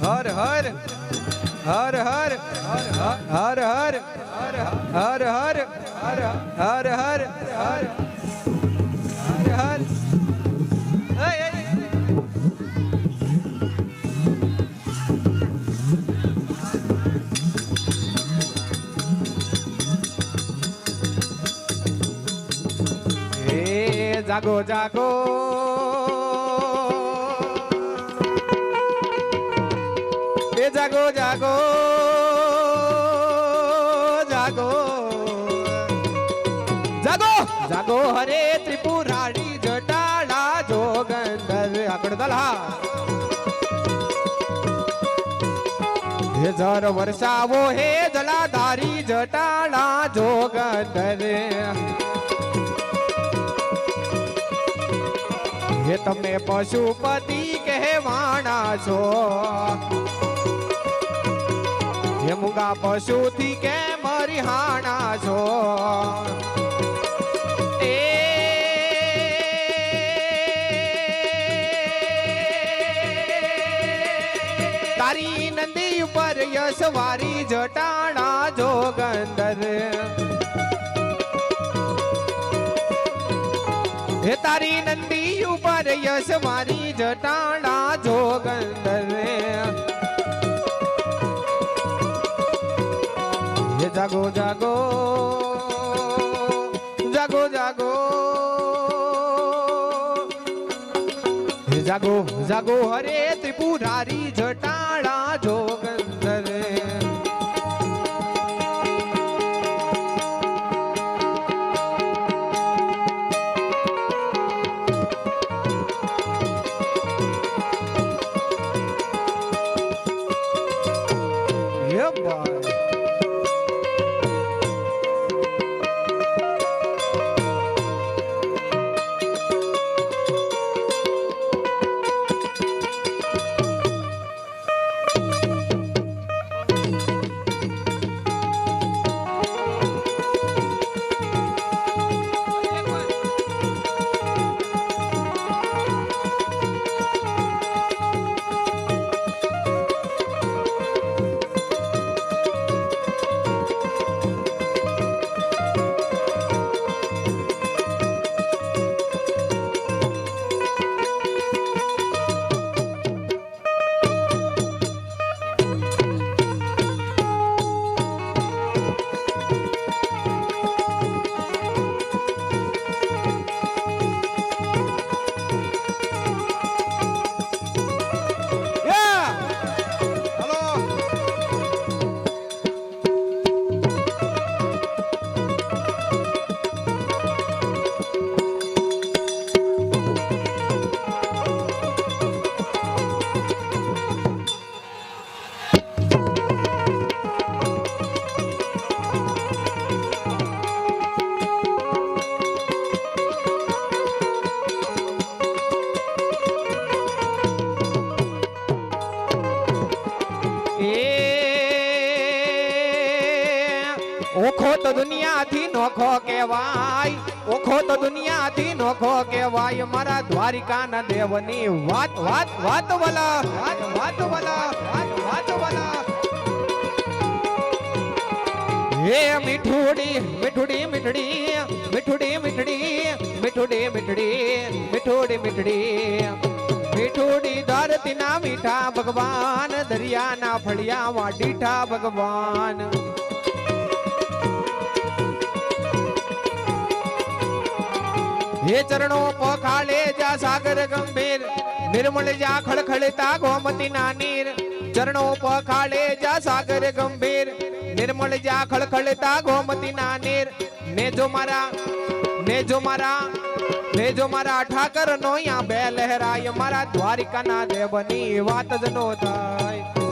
हर हर हर हर हर हर હર હર હર હર હર હર હર જાગો જાગો એ જાગો જાગો જાગો જાગો જાગો હરે ત્રિપુરારી જટાડા જોગંદર આગળ દલહા હે જર વર્ષાવો હે જલાધારી જટાડા જોગંદર હે તમે પશુપતિ કહેવાના છો હે મૂંગા પશુથી કેમ રિહાણા છો એ તારી નંદી ઉપર યશવારી જટાણા જોગંદર હે તારી નંદી ઉપર યશ મારી જટાણા જોગંદર હે જાગો જાગો જાગો જાગો હે જાગો જાગો હરે ત્રિપુરારી જટાણા જોગંદર ઓખો તો દુનિયાથી નોખો કહેવાય ઓખો તો દુનિયાથી નોખો કહેવાય મારા દ્વારિકાના દેવની વાત વાત વાત વલા વાત વાત વલા વાત વાત વલા હે મીઠુડી મીઠુડી મીઠડી મીઠુડી મીઠડી મીઠુડી મીઠડી મીઠુડી મીઠડી મીઠુડી ધરતીના મીઠા ભગવાન દરિયાના ફળિયામાં ડીઠા ભગવાન હે ચરણો પખાળે જા સાગર ગંભીર નિર્મળ જા ખળખળતા ગોમતી ના નીર ચરણો પખાળે જા સાગર ગંભીર નિર્મળ જા ખળખળતા ગોમતી ના નીર ને જો મારા ઠાકર નો યા બે લહેરાય મારા દ્વારિકા ના દેવની વાત જ નો થાય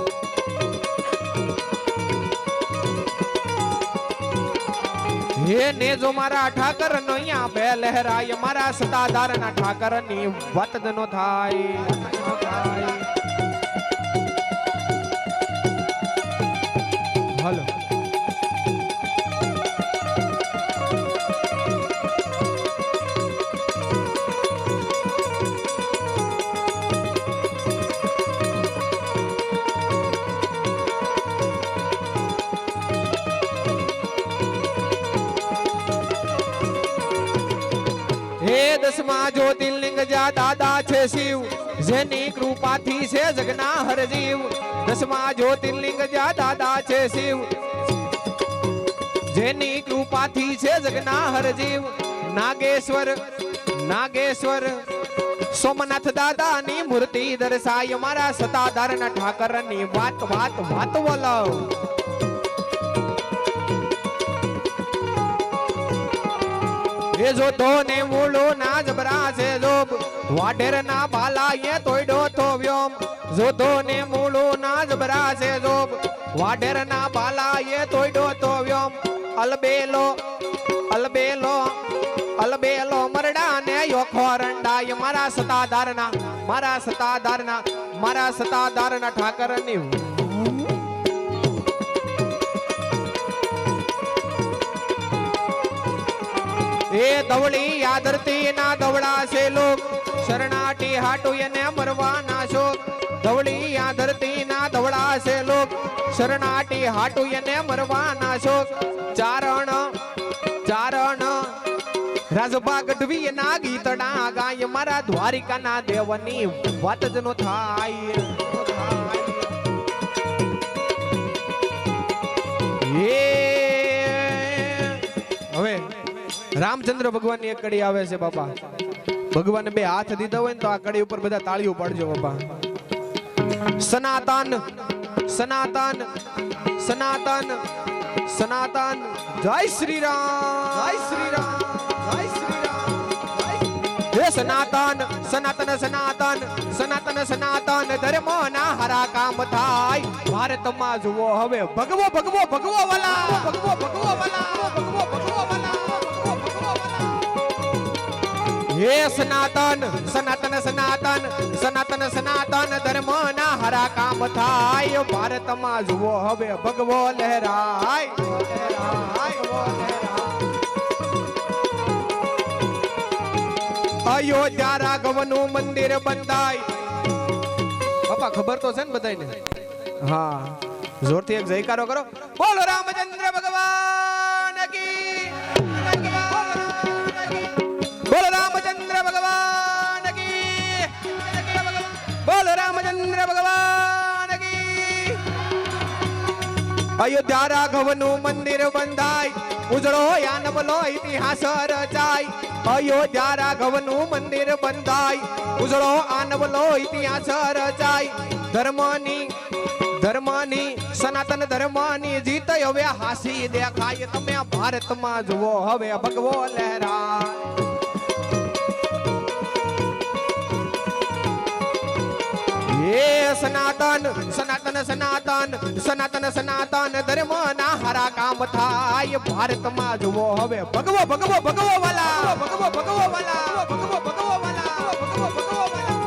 હે ને જો મારા ઠાકર નો અહીંયા બે લહેરાય મારા સતાધાર ના ઠાકર ની વાત જ નો થાય હાલો હે દસમા જ્યોતિર્લિંગ જા દાદા છે શિવ, જેની કૃપાથી છે જગના હરજીવ. દસમા જ્યોતિર્લિંગ જા દાદા છે શિવ, જેની કૃપાથી છે જગના હરજીવ. નાગેશ્વર નાગેશ્વર સોમનાથ દાદાની મૂર્તિ દર્શાય, મારા સતાધારના ઠાકરની વાત વાત વાત બોલાવ. એ જોતો ને મૂળો ના જબરા છે જોબ, વાઢેર ના બાલા એ તોયડો તો વ્યોમ. જોતો ને મૂળો ના જબરા છે જોબ, વાઢેર ના બાલા એ તોયડો તો વ્યોમ. અલબેલો અલબેલો અલબેલો મરડા ને યોખો રંડાય, મારા સતાધારના મારા સતાધારના મારા સતાધારના ઠાકરની. એ દવળી યાદરતી ના દવડા છે લોક, શરણાટી હાટુ એને મરવાના શોક. દવળી યાદરતી ના દવડા છે લોક, શરણાટી હાટુ એને મરવાના શોક. ચારણ ચારણ રાજભા ગઢવી ના ગીતડા ગાય, મારા દ્વારિકાના દેવની વાત જ નો થાય. હવે રામચંદ્ર ભગવાનની એક કડી આવે છે બાપા. ભગવાને બે હાથ દીધા હોય ને તો આ કડી ઉપર બધા તાળીઓ પાડજો બાપા. સનાતન સનાતન સનાતન સનાતન જય શ્રી રામ જય શ્રી રામ જય શ્રી રામ. હે સનાતન સનાતન સનાતન સનાતન સનાતન ધર્મ ના હારા કામ થાય. ભારતમાં જુઓ હવે ભગવો ભગવો ભગવો વાલા ભગવો ભગવો વાલા ભગવો ભગવો વાલા. હે સનાતન સનાતન સનાતન સનાતન સનાતન ધર્મ ના હારા કામ થાય. ભારતમાં જુઓ હવે ભગવો લહેરાય. અયોધ્યા રાઘવનું મંદિર બંધાય. બાપા ખબર તો છે ને બધાને? હા, જોરથી એક જયકારો કરો. બોલો રામચંદ્ર ભગવાન કી. બોલો રામચંદ્ર ભગવાન કી. બોલો રામચંદ્ર ભગવાન કી. અયોધ્યા રાઘવનું મંદિર બંધાય, ઉજળો યાનવલો ઇતિહાસ રચાય. અયોધ્યા રાઘવનું મંદિર બંધાય, ઉજળો આનવલો ઇતિહાસ રચાય. ધર્મની સનાતન ધર્મની જીત હવે હાસી દેખાય. તમે ભારતમાં જુઓ હવે ભગવો લહેરાય. હે સનાતન સનાતન સનાતન સનાતન સનાતન ધર્મ ના હારા કામ થાય. ભારતમાં જુઓ હવે ભગવો ભગવો ભગવો વાલા ભગવો ભગવો વાલા ભગવો ભગવો વાલા ભગવો ભગવો વાલા.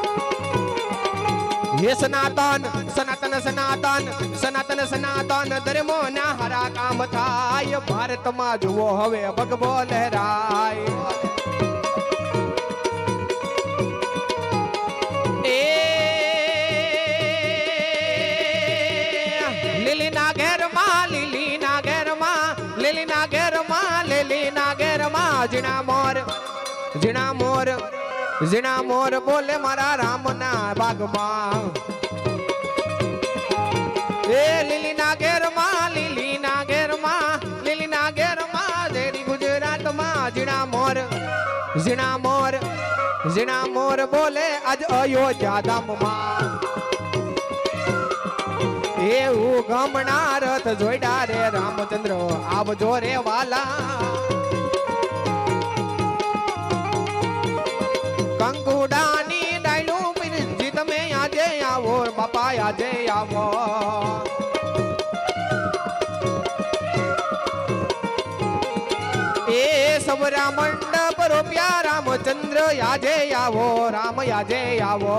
હે સનાતન સનાતન સનાતન સનાતન સનાતન ધર્મ ના હારા કામ થાય. ભારતમાં જુઓ હવે ભગવો લહેરાય. લીલીના ઘેરમાં લીલીના ઘેરમાં લીલીના ઘેરમાં લીલીના ઘેરમાં જીણા મોર જીણા મોર જીણા મોર બોલે મારા રામના બાગમાં. એ લીલીના ઘેરમાં લીલીના ઘેરમાં લીલીના ઘેરમાં દેરી ગુજરાતમાં જીણા મોર જીણા મોર જીણા મોર બોલે આજ અયોધ્યા ધામમાં. એવું ગમણા રથ જોઈડા રે રામચંદ્ર આવજો રે વાલા. કંકુડાની ડાયલું પીરજી તમે આજે આવો બાપા આજે આવો. એ સવરા મંડપ રોપ્યા રામચંદ્ર આજે આવો રામ આજે આવો.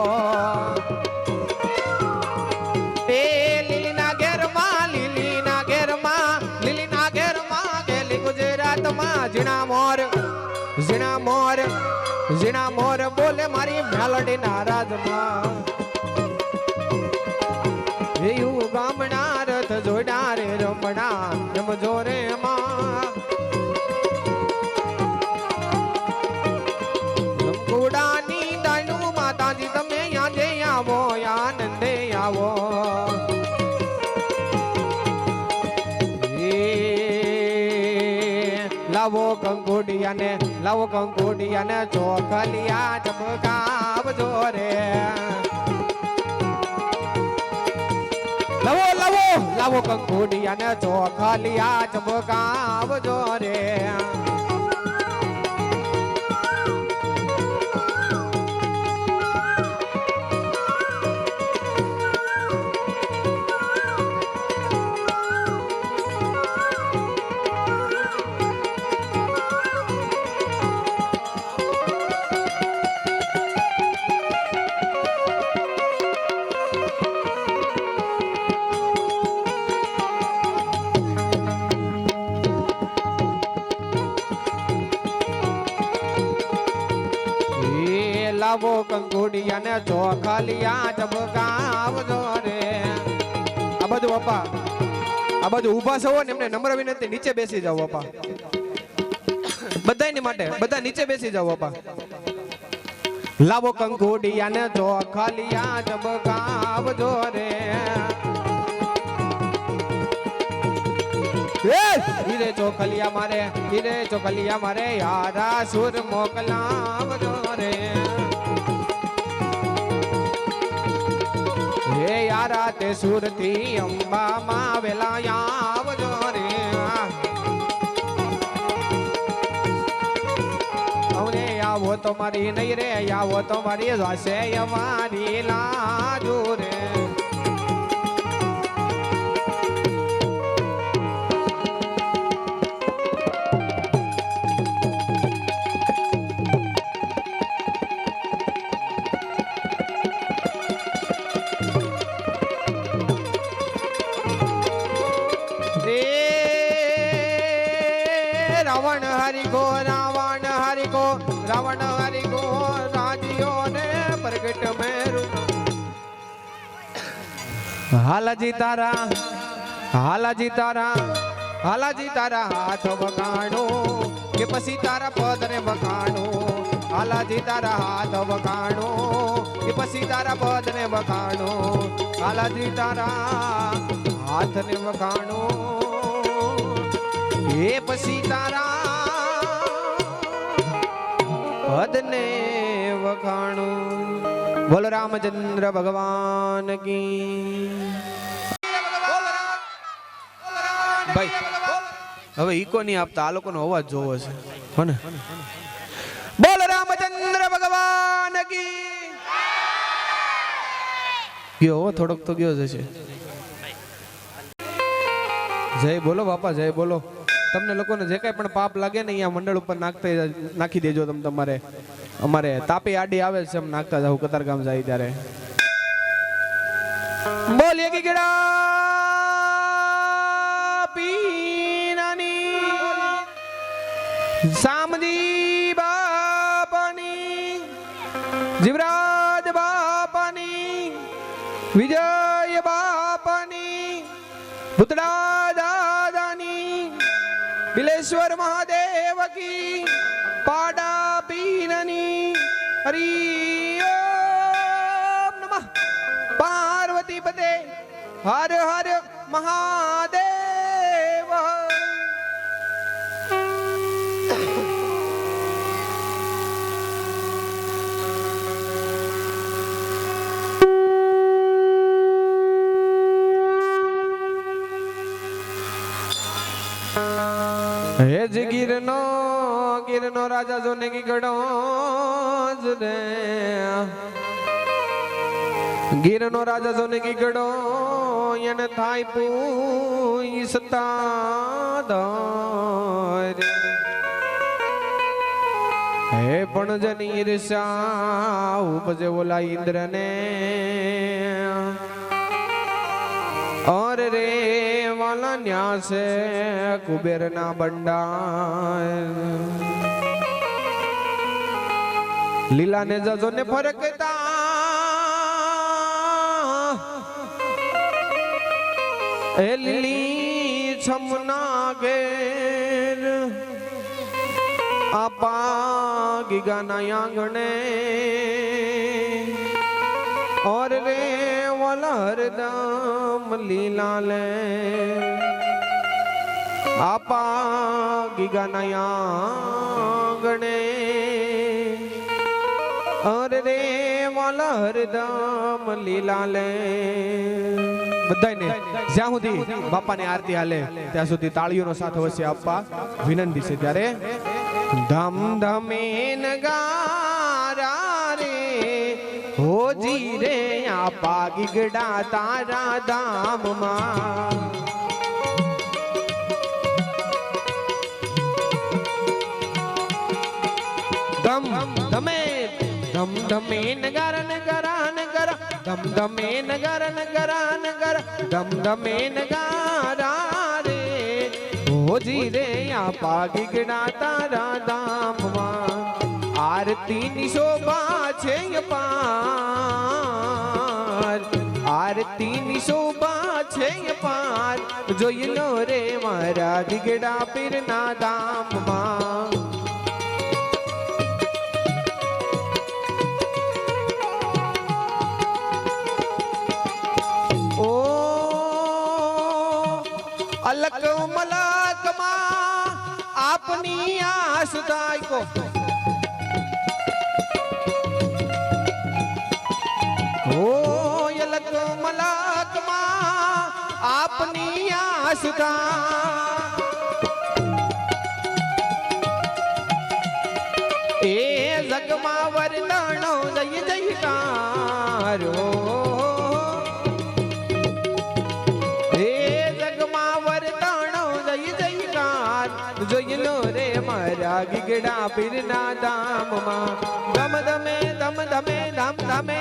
એ લીલીના ઘેરમાં લીલીના ઘેરમાં લીલીના ઘેરમાં ગેલી ગુજરાતમાં જીણા મોર જીણા મોર જીણા મોર બોલે મારી મેલડી ના રાજમાં. એવું ગામડા રથ જોડા રે રમણા રમજો રે માં. લાવો કંકોડિયાને ચોખલિયા ચમકાવજો રે. લાવો કંકોડિયાને ચોખલિયા ચમકાવજો રે. લાવો કંકોડિયાને ચોખલિયા ચમકાવજો રે. આ બધું બાપા, આ બધું ઊભા છો ને એમને નમ્ર વિનંતી નીચે બેસી જાઓ બાપા. બધાની માટે બધા નીચે બેસી જાઓ બાપા. લાવો કંકોડિયાને ચોખલિયા ચમકાવજો રે. હીરે ચોખલિયા મારે યારા સુર મોકલાવજો રે. હે યારા તે સુરતી અંબામાં વેલા આવજો રે. અમને આવો તો મારી નહીં રે, આવો તો મારી જશે અમારી લાજો રે. રાવણ હરી ગો રાજીઓ ને પ્રગટ મેરુ. હાલાજી તારા હાથ વગાડો કે પછી તારા પદ ને વગાડો. હાલાજી તારા હાથ વગાડો કે પછી તારા પદ ને વગાડો. હાલાજી તારા હાથ ને વગાડો એ પછી તારા પદને વખાણું. બોલો રામચંદ્ર ભગવાન કી. ભાઈ હવે ઈકો નહીં આપતા, આ લોકોનો અવાજ જોવો છે હને. બોલો રામચંદ્ર ભગવાન કી. ગયો થોડોક તો ગયો જશે. જય બોલો બાપા, જય બોલો. તમને લોકોને જે કઈ પણ પાપ લાગે ને અહીંયા મંડળ ઉપર નાખી દેજો. તમે તમારે અમારે તાપી આડી આવે છે એમ નાખતા જાવ કતારગામ જાય ત્યારે. બોલીએ કે ગડા પીનાની સામજી બાપાની, જીવરાજ બાપાની, વિજય બાપાની, ભૂતડા દાદાની, બિલેશ્વર મહાદેવ કી, પાડા પીનની. હરી ઓમ નમઃ પાર્વતી પતે. હર હર મહાદેવ. હે જ ગીરનો રાજા જોને કી ગડો રે. ગીરનો રાજા જોને કી ગડો એને થાય પૂઈ સતાદાર. હે પણ જની ઈર્ષા ઉપજે ઓલા ઇન્દ્રને. और रे वाला न्यास कुबेर ना बंडार. लीला ने जजो ने फरकता ए लीली छमना गेर आपा गीगाना आंगणे. और रे वाला हरदम लीला ले આપા ગીગાના ગણે અરે રે વાલા હરદમ લીલા લે બધાને જ્યાં સુધી બાપાની આરતી હાલે ત્યાં સુધી તાળીઓનો સાથ અવશ્ય આપવા વિનંતી છે. ત્યારે ધમ ધમે નગારા રે હોજી રે આપા ગીગડા તારા ધામમાં ધમ ધમે ધમ ધમે નગારા નગારા નગારા ધમ ધમે નગારા નગારા નગારા ધમ ધમે નગારા રે હોજી રે આપા ગીગડા તારા ધામમાં આરતી ની શોભા છે અપાર આરતી ની શોભા છે અપાર જોઈ લો રે મારા ગીગડા પીરના ધામમાં અલક મલકમાં આપની આસ થાય કો ઓ અલક મલકમાં આપની આસ થાય એ જગમાં વરદાનો જય જયકારો જોઈ લો રે મારા ગીગડા પીરના ધામમાં ધમ ધમે ધમ ધમે ધમ ધમે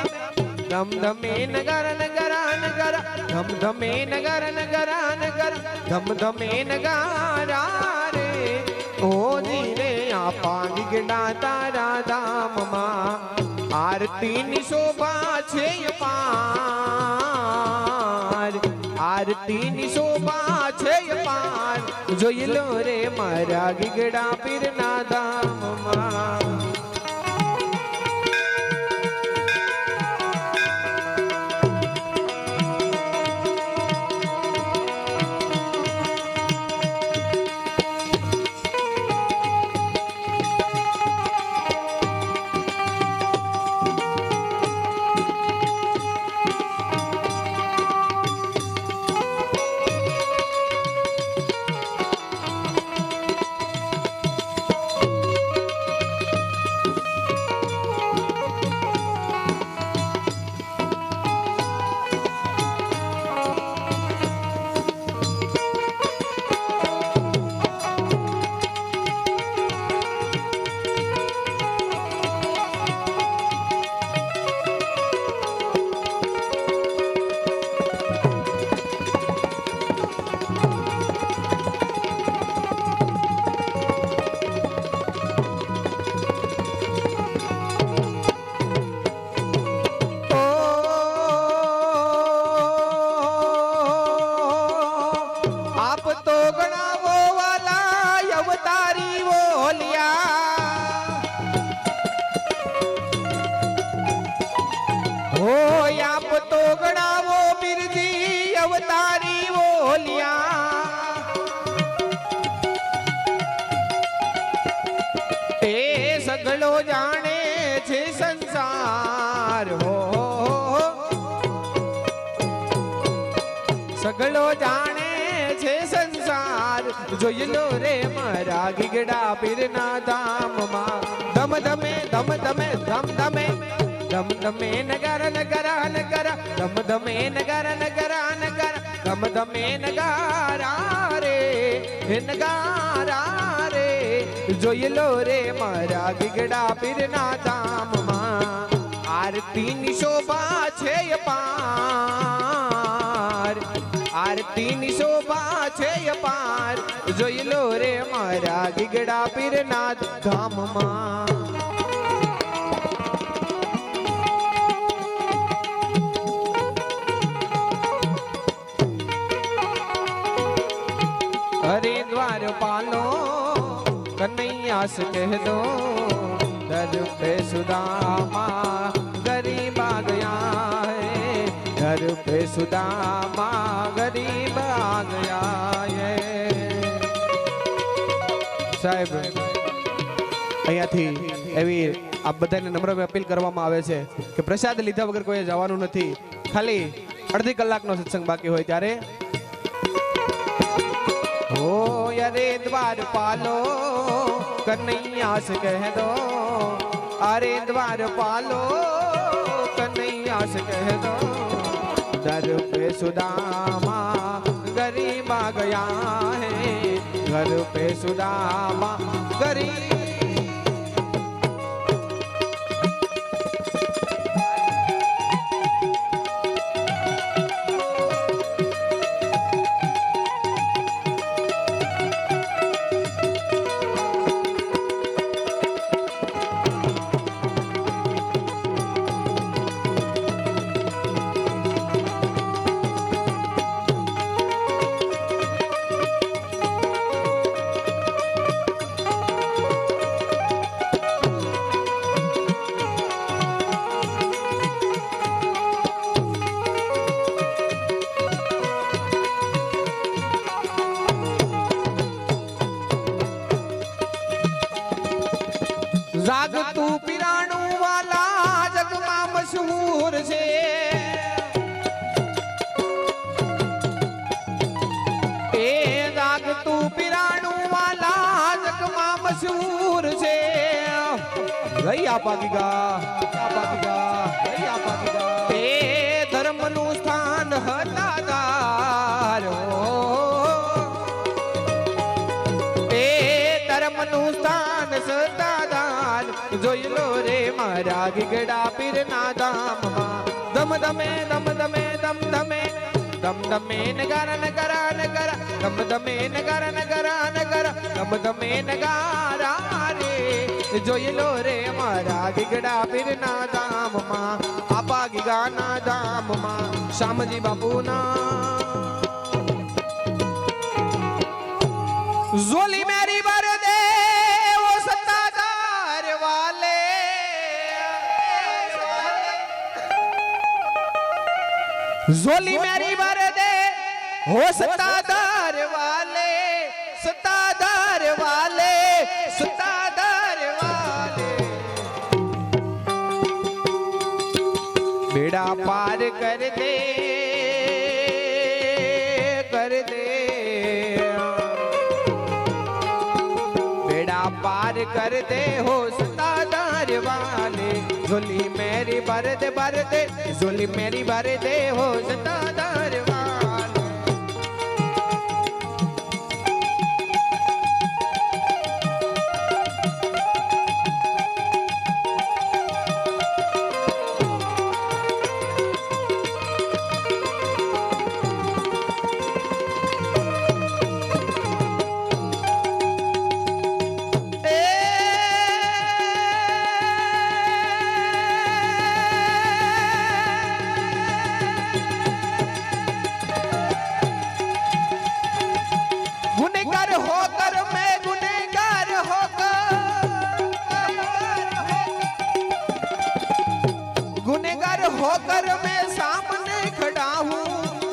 ધમ ધમે નગર નગરા નગરા ધમ ધમે નગર નગરા નગરા ધમ ધમે નગારા રે ઓજી રે આપા ગીગડા તારા ધામમાં આરતી ની શોભા છે અપાર આરતી ની શોભા છે અપાર જોઈ લો રે મારા ગીગડા પીરના ધામમાં અવતારી બોલ્યા એ સગળો જાણે છે સંસાર હો સગળો જાણે છે સંસાર જોઈ લો રે મારા ગીગડા પીરના ધામમાં ધમ ધમે ધમ ધમે ધમ ધમે ધમ ધમે નગર નગર નગર ધમ ધમે નગર નગર નગર ધમ ધમે નગારા રે નગારા રે જોઈ લો રે મારા ગીગડા પીરના ધામમાં આરતી ની શોભા છે અપાર આરતી ની શોભા છે અપાર જોઈ લો રે મારા ગીગડા પીરના ધામમાં हरे द्वार पालो कन्हैया से कह दो दर पे सुदामा गरीब आ गया है दर पे सुदामा गरीब आ गया है સાહેબ અહીંયાથી એવી આ બધાને નમ્ર અપીલ કરવામાં આવે છે કે પ્રસાદ લીધા વગર કોઈ જવાનું નથી. ખાલી અડધી કલાકનો સત્સંગ બાકી હોય ત્યારે ઓ અરે દ્વાર પાલો કનૈયા સે કહ દો, અરે દ્વાર પાલો કનૈયા સે કહ દો, दर पे सुदामा गरीबा गया है, घर पे सुदामा गरीब. जाग तू पिराणु वाला जगमा मशहूर से, ए जाग तू पिराणु वाला जगमा मशहूर से. गई आपागीगा गई आपागीगा ए धर्मનું સ્થાન હતા તારો, એ ધર્મનું સ્થાન સતાદાર જોઈ લો રે મારા ગીગડા પીરના ધામમાં. ધમ ધમે ધમ ધમે ધમ ધમે ધમ ધમે નગારા નગારા નગારા ધમ ધમે નગારા નગારા નગારા ધમ ધમે નગારા રે જોઈ લો રે મારા ગીગડા પીરના ધામમાં, આપા ગીગાના ધામમાં શામજી બાપુના. ઝોલી મેરી બર દે વો સત્તાદાર વાલે, ઝોલી મેરી બર દે હો સત્તાદાર વાલે, સત્તાદાર વાલે, સત્તાદાર વાલે. બેડા પાર કર દે पार कर दे हो सत्तादार वाले, झोली मेरी भर दे झोली मेरी भर दे हो सत्तादार वाले. गुनेगार होकर मैं सामने खड़ा हूँ,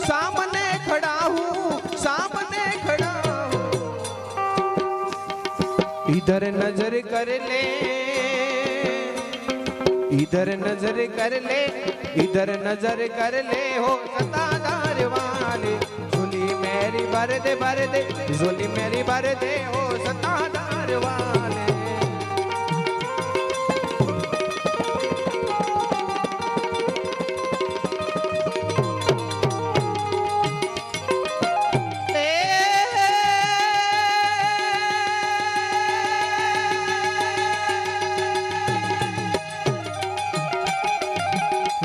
सामने खड़ा हूँ, सामने खड़ा हूँ. इधर नजर कर ले, इधर नजर कर ले, इधर नजर कर ले हो सत्तादार वाले, झोली मेरी भर दे झोली मेरी भर दे हो सत्तादार वाले.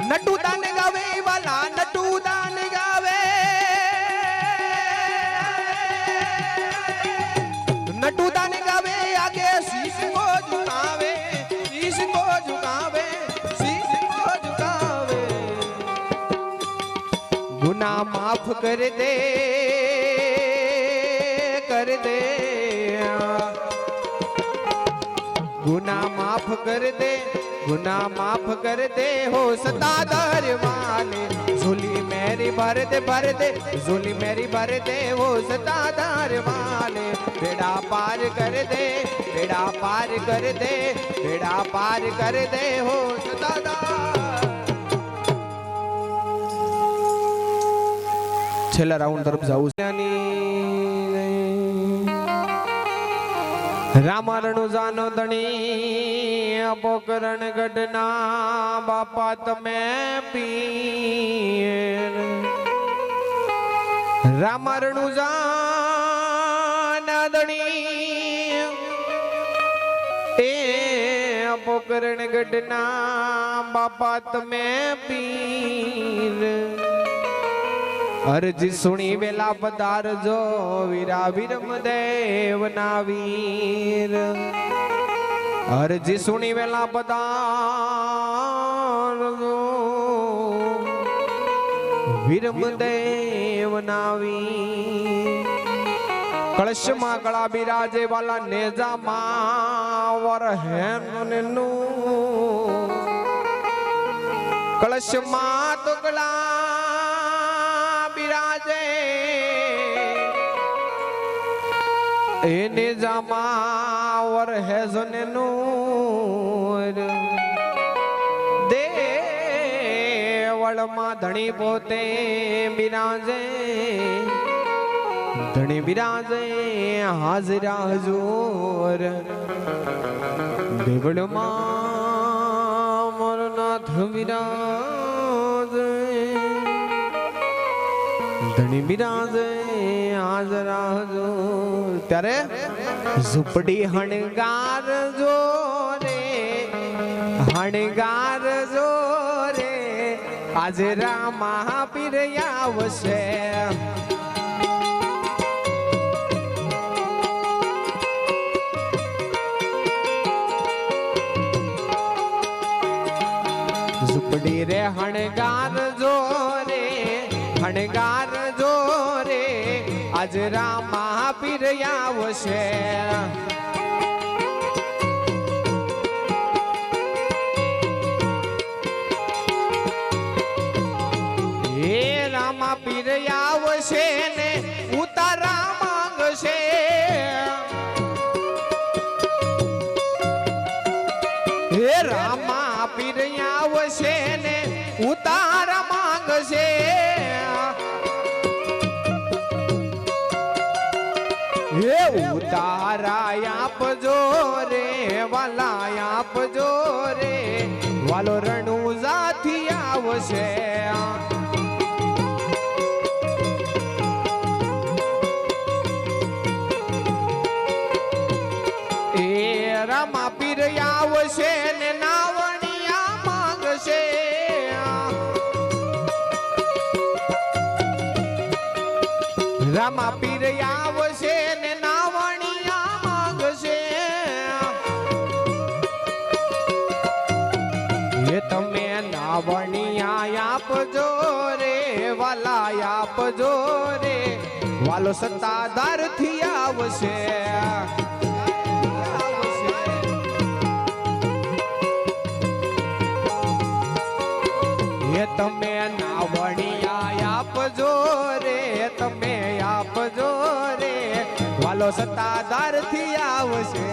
नटू दान गावे वाला नटू दान गावे, नटू दान गावे आगे शीश को झुकावे, शीश को झुकावे, शीश को झुकावे. गुनाह माफ कर दे गुनाह माफ कर दे, गुनाह माफ कर दे हो सत्तादार वाले, झोली मेरी भर दे झोली मेरी भर दे हो सत्तादार वाले. बेड़ा पार कर दे, बेड़ा पार कर दे, बेड़ा पार कर दे हो दादा। छेल्ला राउंड तरफ जाऊं रामारणु जानो धणी अपोकरण गढ़ना बापा तमे पीर रामारणु जान धणी ए अपोकरण गढ़ना बापा तमे पीर अर्जी सुनी वेला पधार जो वीरा वीरम देव ना वीर अर्जी सुनी वेला पधार जो वीरम देव ना वीर कलश मा कला बिराजे वाला नेजा मावर है नु कलश मा तो कला એને જામાવર હે જને નૂર દેવળમાં ધણી પોતે બિરાજે ધણી બિરાજે હાજરા હજુર દેવળમાં મોરનાથ બિરાજે ધણી બિરાજે હાજરા હજુર ત્યારે ઝૂંપડી હણગાર જો રે હણગાર જો રે આજે રામા પીર આવશે ઝૂંપડી રે હણગાર જો રે હણગાર જો રે આજ રામા પીર આવશે હે રામા પીર આવશે ને ઉતારા માંગશે હે રામા પીર આવશે ને ઉતારા માંગશે ઉતારા આપજો રે વાલા આપજો રે વાલો રણુજાથી આવશે એ રામા પીર આવશે ને નાવણિયા માંગશે રામા પીર આવશે ને નાવણિયા માંગશે એ તમે નાવણિયા આપજો રે વાલા આપજો રે વાલો સત્તાધાર થી આવશે એ તમે નાવણિયા આપજો રે તમે આપજો રે વાલો સત્તાધાર થી આવશે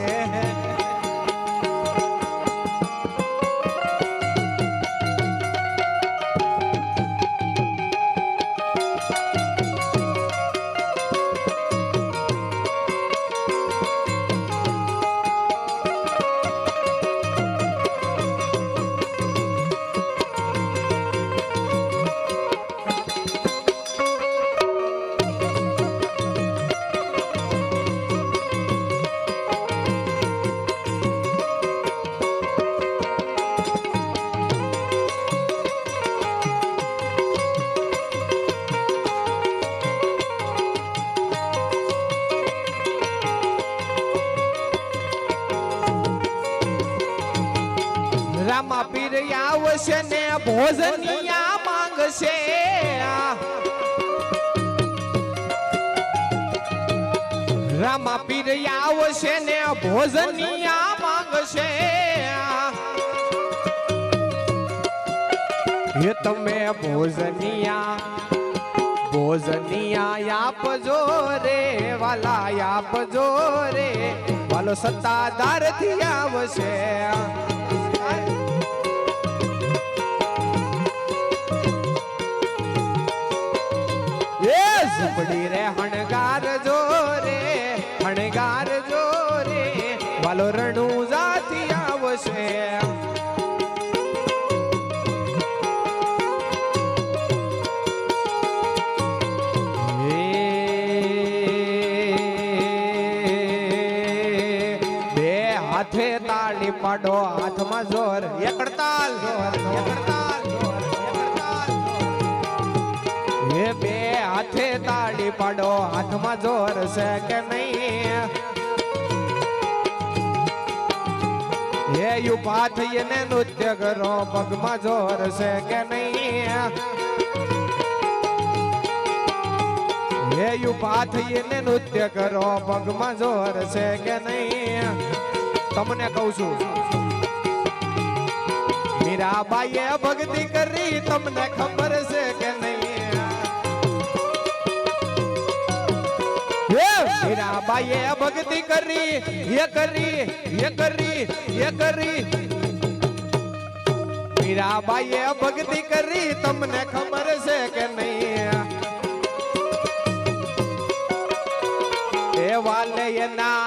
રામા પીર આવશે ને ભોજનિયા માંગશે રામા પીર આવશે ને ભોજનિયા માંગશે એ તમે ભોજનિયા ભોજનિયા આપજો રે વાલા આપજો રે વાલો સત્તાધાર થી આવશે ઝૂંપડી રે હણગાર જો રે હણગાર જો રે વાલો રણુજાથી આવશે બે હાથે તાળી પાડો હાથમાં જોર એકડતાલ જોર એકડતાલ એ બે હાથે તાળી પાડો હાથમાં જોર છે કે નહીં એ ઉભા થઈને નૃત્ય કરો પગમાં જોર છે કે નહીં એ ઉભા થઈને નૃત્ય કરો પગમાં જોર છે કે નહીં તમને કહું છું મીરાબાઈએ ભક્તિ કરી તમને ખબર છે કે નહીં મીરાબાઈએ ભક્તિ કરી એ કરી એ કરી એ કરી મીરાબાઈએ ભક્તિ કરી તમને ખબર છે કે નહીં એ વાલયના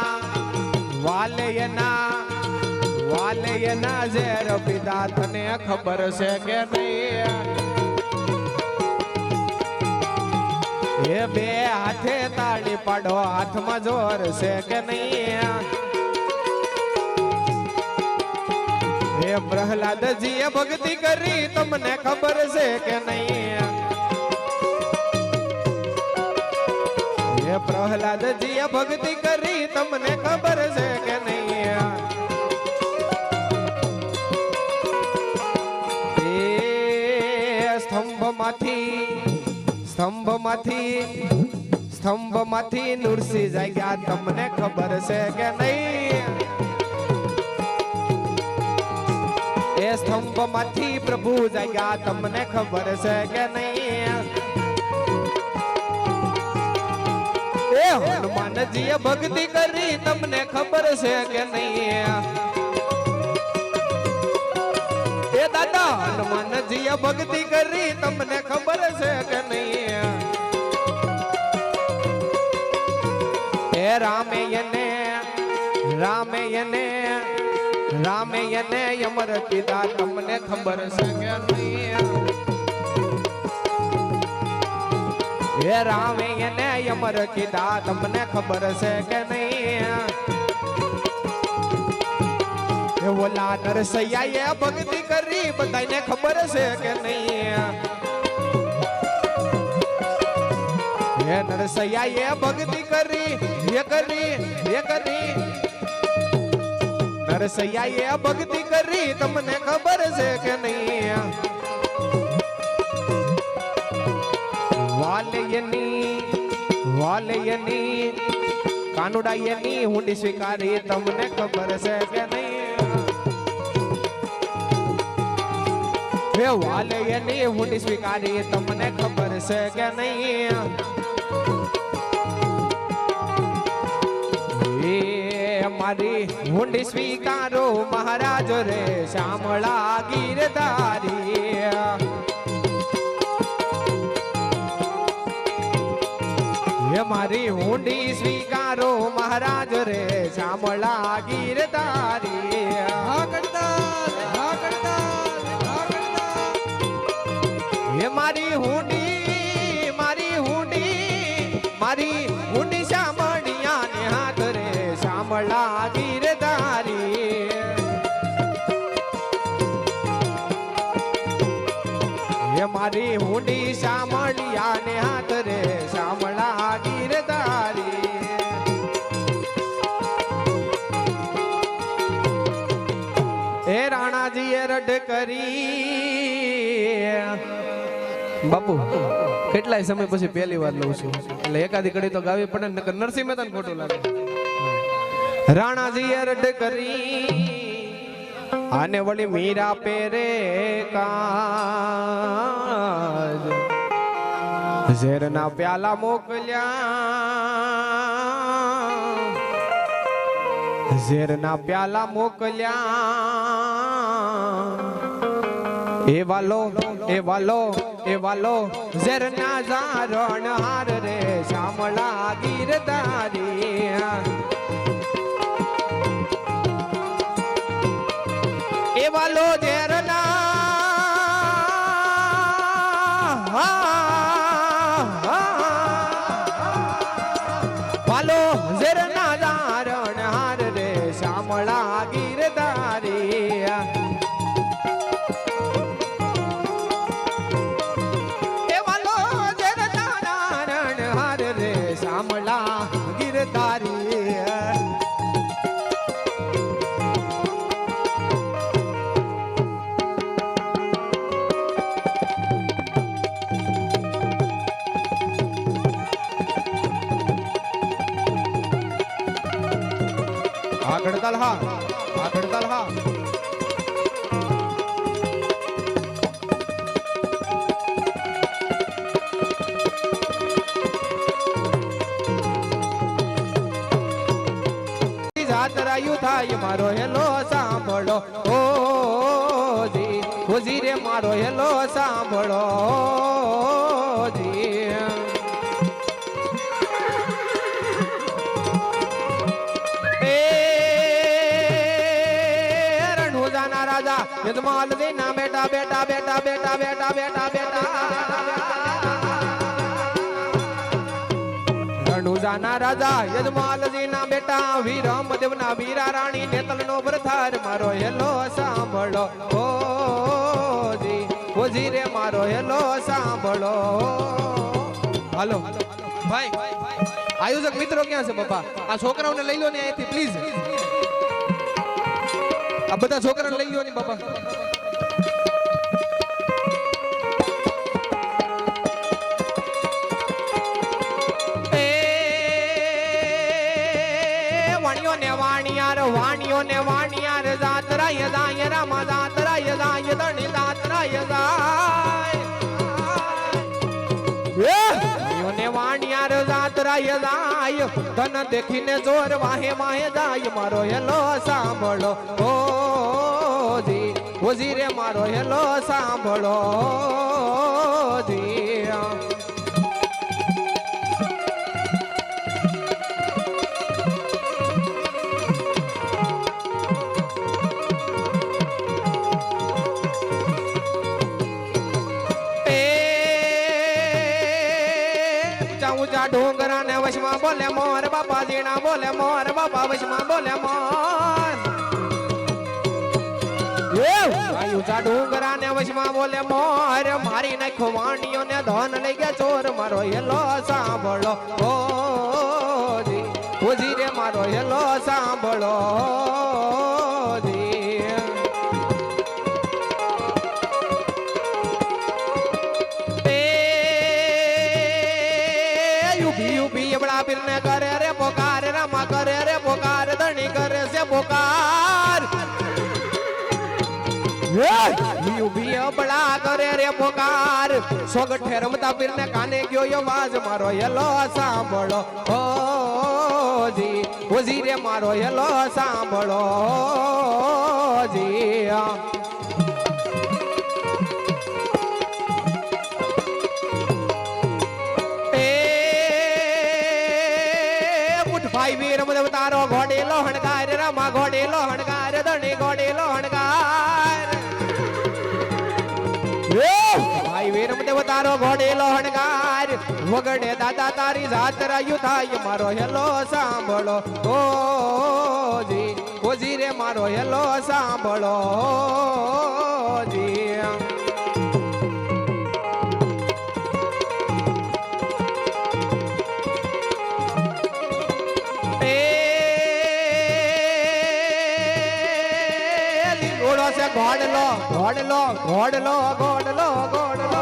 ઝેર પીધા તને ખબર છે કે નહીં એ બે હાથે તાળી પાડો હાથમાં જોર છે કે નહીં એ પ્રહલાદજીએ ભક્તિ કરી તમને ખબર છે કે નહીં એ પ્રહલાદજીએ ભક્તિ કરી તમને ખબર છે કે નહીં એ સ્તંભમાંથી નુરસી જાગ્યા તમને ખબર છે કે નહીં એ સ્તંભમાંથી પ્રભુ જાગ્યા તમને ખબર છે કે નહીં એ હનુમાનજીએ ભક્તિ કરી તમને ખબર છે કે નહીં એ દાદા હનુમાનજીએ ભક્તિ કરી તમને ખબર છે કે નહીં એ રામેયને અમર કીધા તમને ખબર છે કે નહીં એ રામેયને અમર કીધા તમને ખબર છે કે નહીં એ ઓલા નરસૈયાએ ભક્તિ કરી બધાને ખબર છે કે નહીં એ નરસૈયાએ ભક્તિ કરી એ કરી એ કરી નરસૈયાએ ભક્તિ કરી તમને ખબર છે કે નહીં વાલયની કાનુડાયની હુંડી સ્વીકારી તમને ખબર છે કે નહીં હે વાલયની હુંડી સ્વીકારી તમને ખબર છે કે નહીં મારી હુંડી સ્વીકારો મહારાજ રે શામળા ગીરધારી હે મારી હુંડી સ્વીકારો મહારાજ રે શામળા ગીરધારી હે મારી હુંડી શામળિયા ને હાથ રે શામળા ગીરધારી હે મારી હુંડી શામળિયા ને હાથ રે શામળા ગીરધારી એ રાણાજીએ રડ કરી બાપુ કેટલાય સમય પછી પહેલી વાર લઉં છું એટલે એકાદી કડી તો ગાવી પડે નકર નરસિંહ મહેતાને ખોટું લાગે રાણાજીએ રડ કરી આને વળી મીરા પેરે કાજ ઝેરના પ્યાલા મોકલ્યા, ઝેરના પ્યાલા મોકલ્યા, એ વાલો એ વાલો એ વાલો ઝેરના ઝારણ હાર રે શામળા ગીરધારી, એ વાલો ઝેરના વાલો ઝેરના ઝારણ હાર રે શામળા ગીરધારી, એ વાલો ઝેરના ઝારણ હાર રે શામળા ગીરધારી. આગળ દલહા, આગળ દલહા. જાતરાયું થાય મારો હેલો સાંભળો ઓ જી, ખુશી રે મારો હેલો સાંભળો જી. રાજા યજમાલ દેના બેટા બેટા બેટા બેટા બેટા બેટા બેટા રણુજાના રાજા યજમાલજીના બેટા વીરમદેવના વીરા રાણી નેતલનો વ્રધાર મારો હેલો સાંભળો ઓ જી, ઓજી રે મારો હેલો સાંભળો. હાલો ભાઈ, આયોજક મિત્રો ક્યાં છે બાપા? આ છોકરાઓને લઈ લો ને અહીંથી પ્લીઝ. આ બધા છોકરાને લઈ લો ને બાપા. વાણિયો ને વાણિયાર જાતરાય જાય રામા જાતરાય જાય ધણી જાતરાય જાય, ને વાણિયાર જાતરાય જાય ધન દેખીને જોર વાહે વાહે જાય મારો હેલો સાંભળો ઓ જી, ઓજી રે મારો હેલો સાંભળો જી. ઊંચા ડુંગરા ને વશમાં બોલે મોર બાપા જીણા બોલે મોર બાપા વશમાં બોલે મોર, ઊંચા ડુંગરા ને વશમાં બોલે મોર મારી નાખો વાણીઓ ને ધન લઈ ગયા ચોર મારો હેલો સાંભળો ઓ જી, ઓજી રે મારો હેલો સાંભળો જી. પીર ને કરે રે પોકાર રામા કરે રે પોકાર ધણી કરે છે પોકાર, બળા કરે રે પોકાર સોગઠે રમતા પીર ને કાને ગયો અવાજ મારો હેલો સાંભળો ઓ જી, ઓજી રે મારો હેલો સાંભળો જી. ભાઈ વીર મદવ તારો ઘોડેલો હણગાર રામા ઘોડેલો હણગાર ધણી ઘોડેલો હણગાર, ભાઈ વીર મદવ તારો ઘોડેલો હણગાર વગડે દાદા તારી જાતરાયું થાય મારો હેલો સાંભળો ઓ જી, ઓજી રે મારો હેલો સાંભળો જી. ઘોડલો ઘોડલો ઘોડલો ઘોડલો ઘોડલો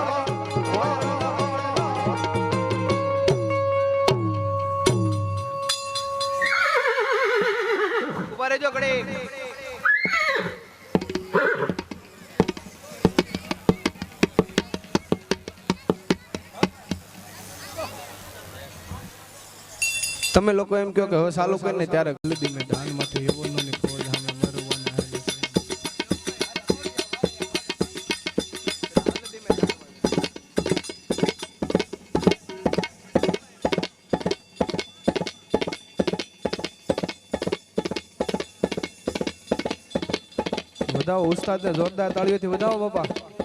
ઉપર જો કડે તમે લોકો એમ કહો કે હવે ચાલુ કરીને ત્યારે ગલદી મેદાનમાંથી એવો નો ફોજ સામે મરવાના વધાવો ઉસ્તાદને જોરદાર તાળીઓથી વધાવો બાપા.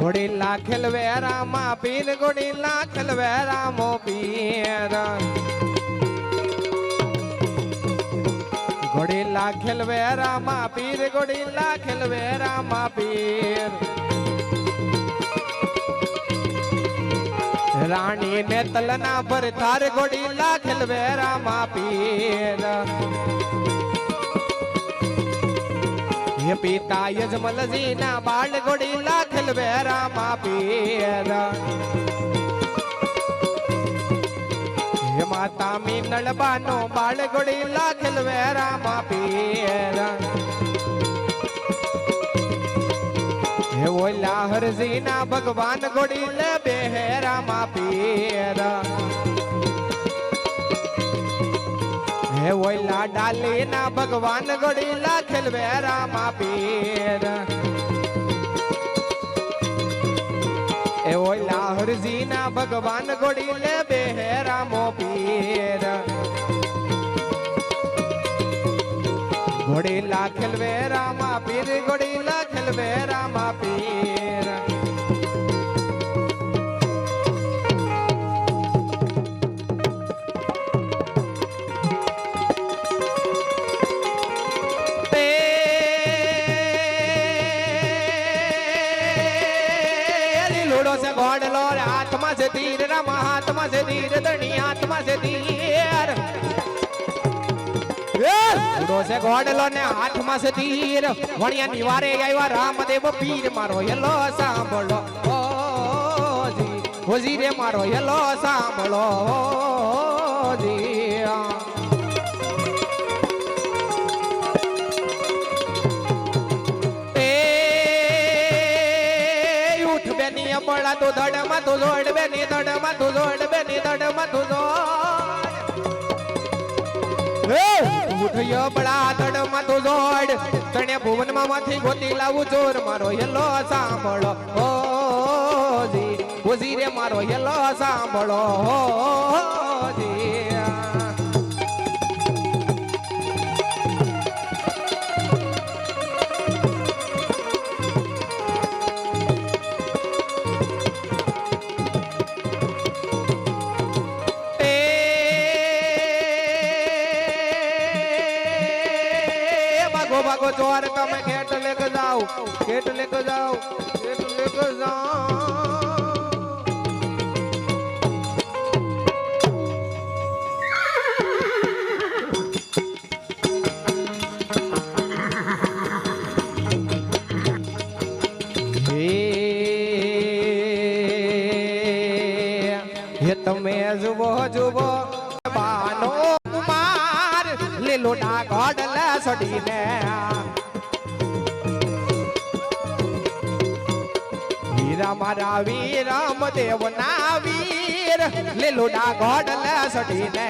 ઘોડીલા ખેલવેરા માં પીર ઘોડીલા ખેલવેરા મો પીર ઘોડીલા ખેલવેરા માં પીર ઘોડીલા ખેલવેરા માં પીર રાણી ને તલના પર થાર ઘોડીલા ખેલવેરા માં પીર પિતા યજમલજી ના બાળ ઘોડીલા ખેલવેરા માં પીર માતા મીનળબાનો બાળ ઘોડીલા ખેલવેરા માં પીર ઓલા હરજી ના ભગવાન ઘોડીલે બેહેરા માં પીર ઓલા ડાલી ના ભગવાન ઘોડીલા ખેલવેરા માં પીર એ ઓલા હરજી ના ભગવાન ઘોડીલે બેહેરા મો પીર ઘોડીલા ખેલવેરા માં પીર ઘોડીલા ખેલવેરા માં પીર घोड़लो हाथमा से तीर रमा हाथमा से तीर धनी हाथमा से तीर उड़ो से घोड़लो ने हाथमा से तीर वणिया निवारे गया रामदेव पीर मारो येलो सांभळो ओ जी वजीरे मारो येलो सांभळो ओ जी बड़ा तो धड़ मत जोड़ बेनी धड़ मत जोड़ बेनी धड़ मत जोड़ उठियो बड़ा धड़ मत जोड़ तने भुवन माथी गोती लावू जोर मारो येलो सांभळो ओ जी वजीरे मारो येलो सांभळो ओ जी भागो जोर का मैं खेत लेकर जाऊं खेत लेकर जाऊं खेत लेकर जाऊं ये तुम्हें जुबो जुबो बानो कुमार ले लोटा गॉडला सडीने मारा वीर रामदेव ना वीर ले लोडा गॉडला सडीने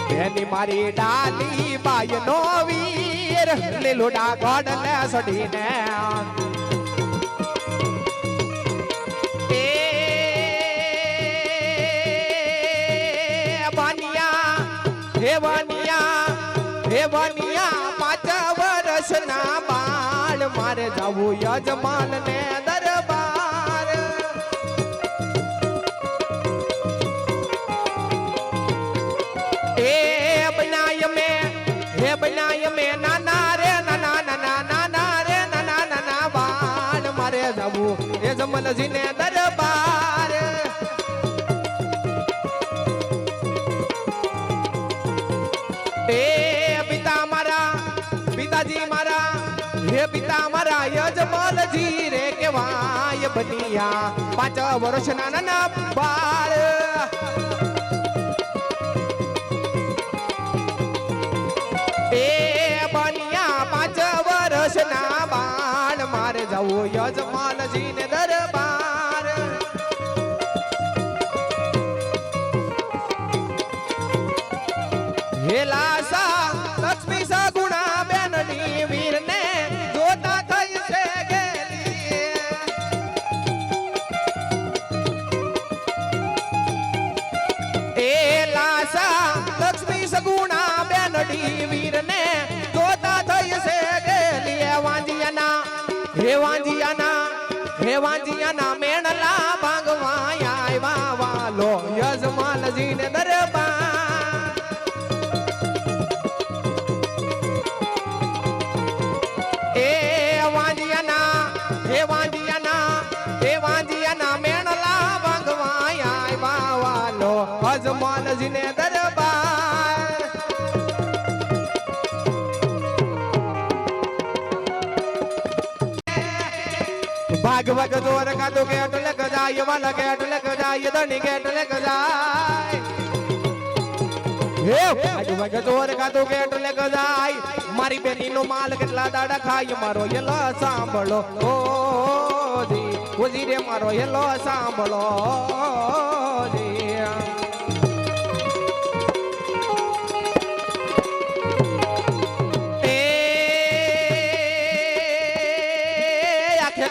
बेनी मारी डाली बाय नो वीर ले लोडा गॉडला सडीने हे बनिया 5 वर्ष ना बाल मारे जाऊ यजमान ने दरबार हे बनाय में नाना रे नाना नाना नाना रे नाना नाना बाल मारे जाऊ यजमान जी ने दरबार पिता मारा હે પિતા મારા યજમાનજી રે કેવાય બનિયા 5 વર્ષના નાના બાળ એ બનિયા 5 વર્ષના બાળ મારે જવું યજમાનજી ને દરબાર હે લાસા લક્ષ્મી સગુણા બેનની વીરને જોતા થઈ છે ગેલી એ લાસા લક્ષ્મી સગુણા બેનની વીરને જોતા થઈ છે ગેલી હે વાંજિયાના મેણલા ભાગવા આવ્યા વાલો યજમાનજીને દરબાર હે વાંજિયાના મેણલા ભાગવા આવ્યા વાલો યજમાનજીને દરબાર ભાગ ભાગ જોર કાતો કે અટલે ગજાય વાલા કે અટલે ગજાય દણી કે અટલે ગજાય હે ભાગ ભાગ જોર કાતો કે અટલે ગજાય મારી બેનીનો માલ કેટલા દાડા ખાય મારો યલો સાંભળો જી ઓજી રે મારો યલો સાંભળો જી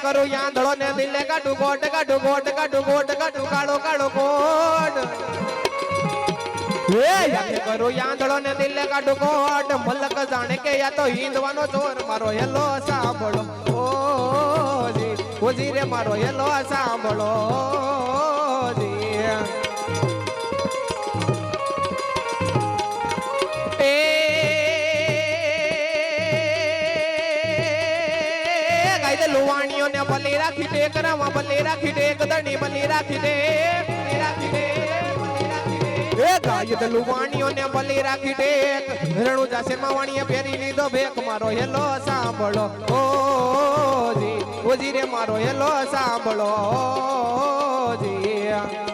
કરું યાંધળો ને દિલે કાઢું ગોટ કાઢું કાળો કાળો કોટ હે યાકે કરું યાંધળો ને દિલે કાઢું ગોટ મલક જાણે કે યા તો હિંદવાનો ચોર મારો હેલો સાંભળો જી ઓજી રે મારો હેલો સાંભળો જી લુવાણીઓ ને બલી રાખી ટેક રામા બલી રાખી ટેક દણી બલી રાખી ટેક એ ગાય લુવાણીઓ ને બલી રાખી ટેક રણુજા શેમાવાણીએ ફેરી લીધો ભેક મારો હેલો સાંભળો જી ઓજી રે મારો હેલો સાંભળો જી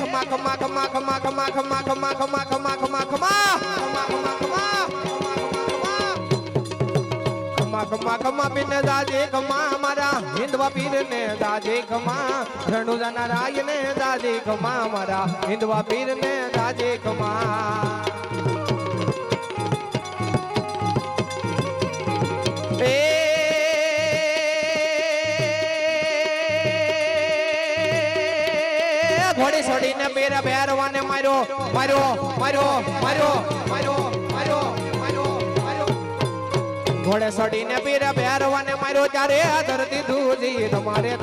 ખમા ખમા ખમા ખમા ખમા ખમા ખમા ખમા ખમા ખમા ખમા ખમા પીર ને દાજે ખમા મારા હિંદવા પીર ને દાજે ખમા રણુજાના રાય ને દાજે ખમા મારા હિંદવા પીર ને દાજે ખમા એ ઘોડી છોડીને પેરા પહેરવાને માર્યો ઘોડે છોડીને પેરા પહેરવાને માર્યો ત્યારે ધરતી ધૂજી તમારે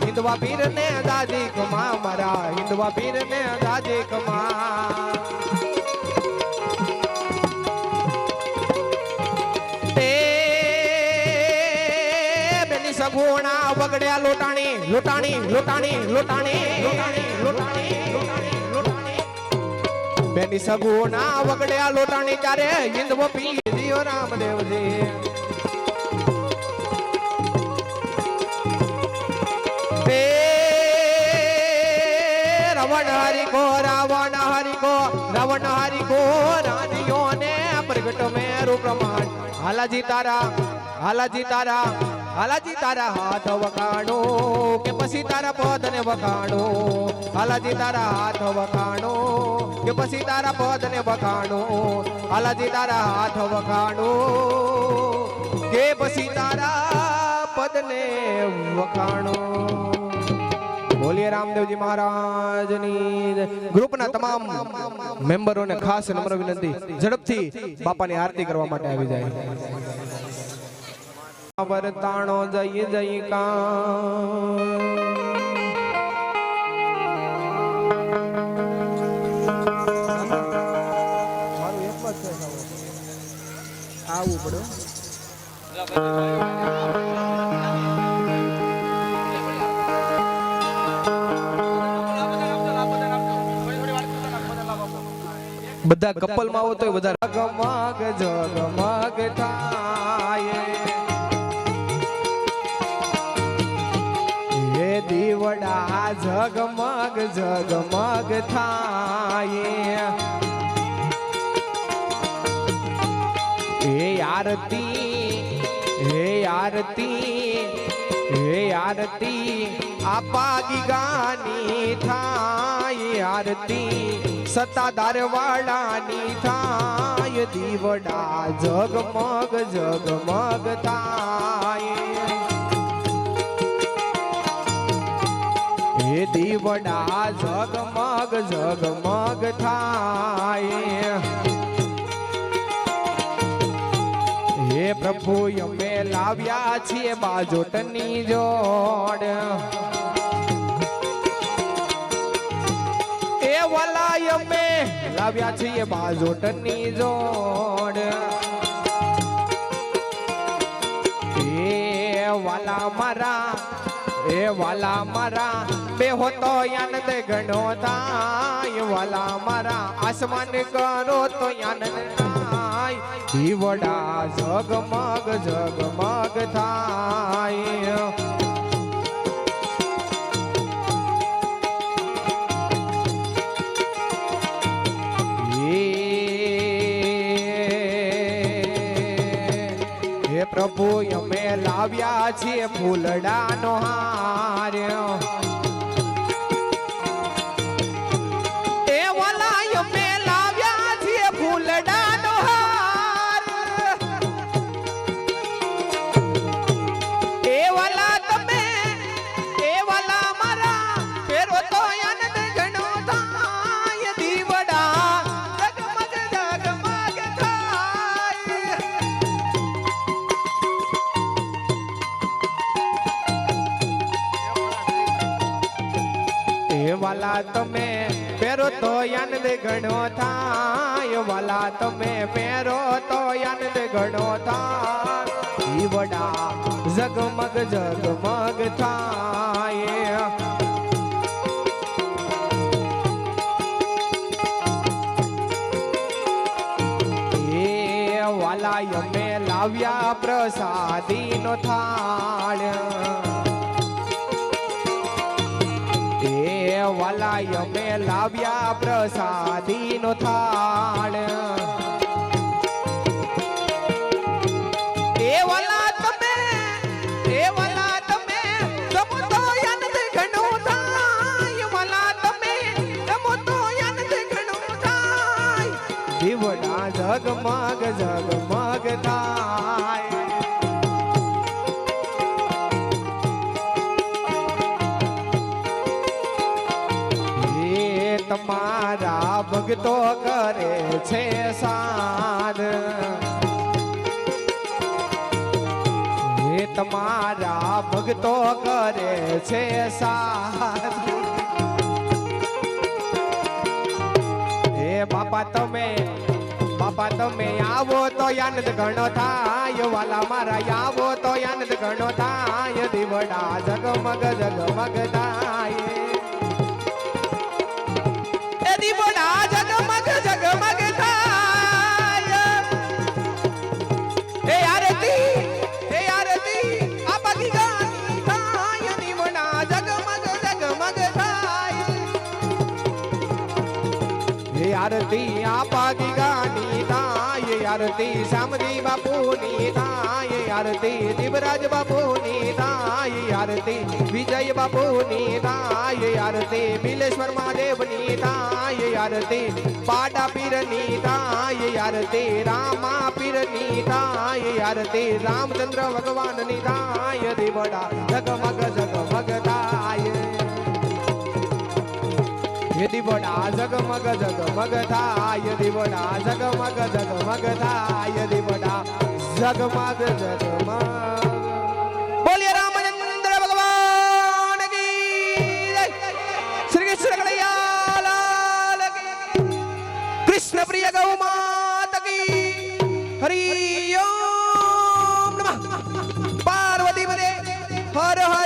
હિંદવા પીર ને દાદી કમા મારા હિંદવા પીર ને દાદી કમા સગુણા બગડ્યા લોટાણી બેની સગુણા વગડ્યા લોટાણી ચારે હિંદવો પી દિયો રામદેવજી રાવણ હરી કો રાજીઓ ને પ્રગટ મેરુ પ્રમાણ હાલાજી તારા હાથ વખાણો કે પછી તારા પદ ને વખાણો હાલાજી તારા હાથ વખાણો કે પછી તારા પદ ને વખાણો હાલાજી તારા હાથ વખાણો કે પછી તારા પદ ને વખાણો બોલીએ રામદેવજી મહારાજની ગ્રુપના તમામ મેમ્બરોને ખાસ નમ્ર વિનંતી ઝડપથી બાપાની આરતી કરવા માટે આવી જાય વર્તાણો જય આવવું પડે બધા કપલમાં આવો તો બધા જગમગ જગમગ થાય એ દીવડા જગમગ જગમગ થાય હે આરતી આપા ગીગાની થાય આરતી સતાદાર વાળાની થાય દીવડા જગમગ જગમગ થાય હે દીવડા જગમગ જગમગ થાય હે પ્રભુ અમે લાવ્યા છીએ બાજોટની જોડ એ વાલા અમે લાવ્યા છીએ બાજોટની જોડ એ વાલા મારા બે હોતો આનંદ ઘણો થાય વાલા મારા આસમાન કરો તો આનંદ થાય દીવડા જગમગ જગમગ થાય હે પ્રભુ અમે લાવ્યા છીએ ફૂલડાનો હાર એ વાલા અમે લાવ્યા છીએ ફૂલડાનો હાર એ વાલા તમે એ વાલા મારા ફેરો તો આનંદ ઘણો થાય દીવડા જગમગ જગમગ થાય વાલા તમે પહેરો તો આનંદ ઘણો થાય વાલા તમે પહેરો તો આનંદ ઘણો થાય દીવડા જગમગ જગમગ થાય એ વાલા અમે લાવ્યા પ્રસાદીનો થાળ વાલા અમે લાવ્યા પ્રસાદીનો થાળ એ વાલા તમે જમો તો આનંદ ઘણો થાય વાલા તમે જમો તો આનંદ ઘણો થાય દીવડા જગમગ જગમગ થાય તમારા ભક્તો કરે છે સાદ હે તમારા ભક્તો કરે છે સાદ હે બાપા તમે આવો તો આનંદ ઘણો થાય વાલા મારા આવો તો આનંદ ઘણો થાય દીવડા જગમગ જગમગ થાય દીવડા જગમગ જગમગ થાય એ આરતી આપા ગીગાની થાય દીવડા જગમગ જગમગ થાય એ આરતી આપા ગીગાની થાય આરતી શામજી બાપુની થાય આરતી દિવરાજ બાપુની થાય આરતી વિજય બાપુની થાય આરતી બિલેશ્વર મહાદેવની થાય આરતી પાડા પીરની થાય આરતી રામા પીરની થાય આરતી રામચંદ્ર ભગવાનની થાય દીવડા જગમગ જગમગ થાય ये दीवड़ा जगमग जगमग थाय दीवड़ा जगमग जगमग थाय दीवड़ा जगमग जगमग बोलिए रामचंद्र भगवान की जय श्री कृष्ण कन्हैया लाल की कृष्ण प्रिय गौ माता की हरि ओम नमः पार्वती पदे हर हर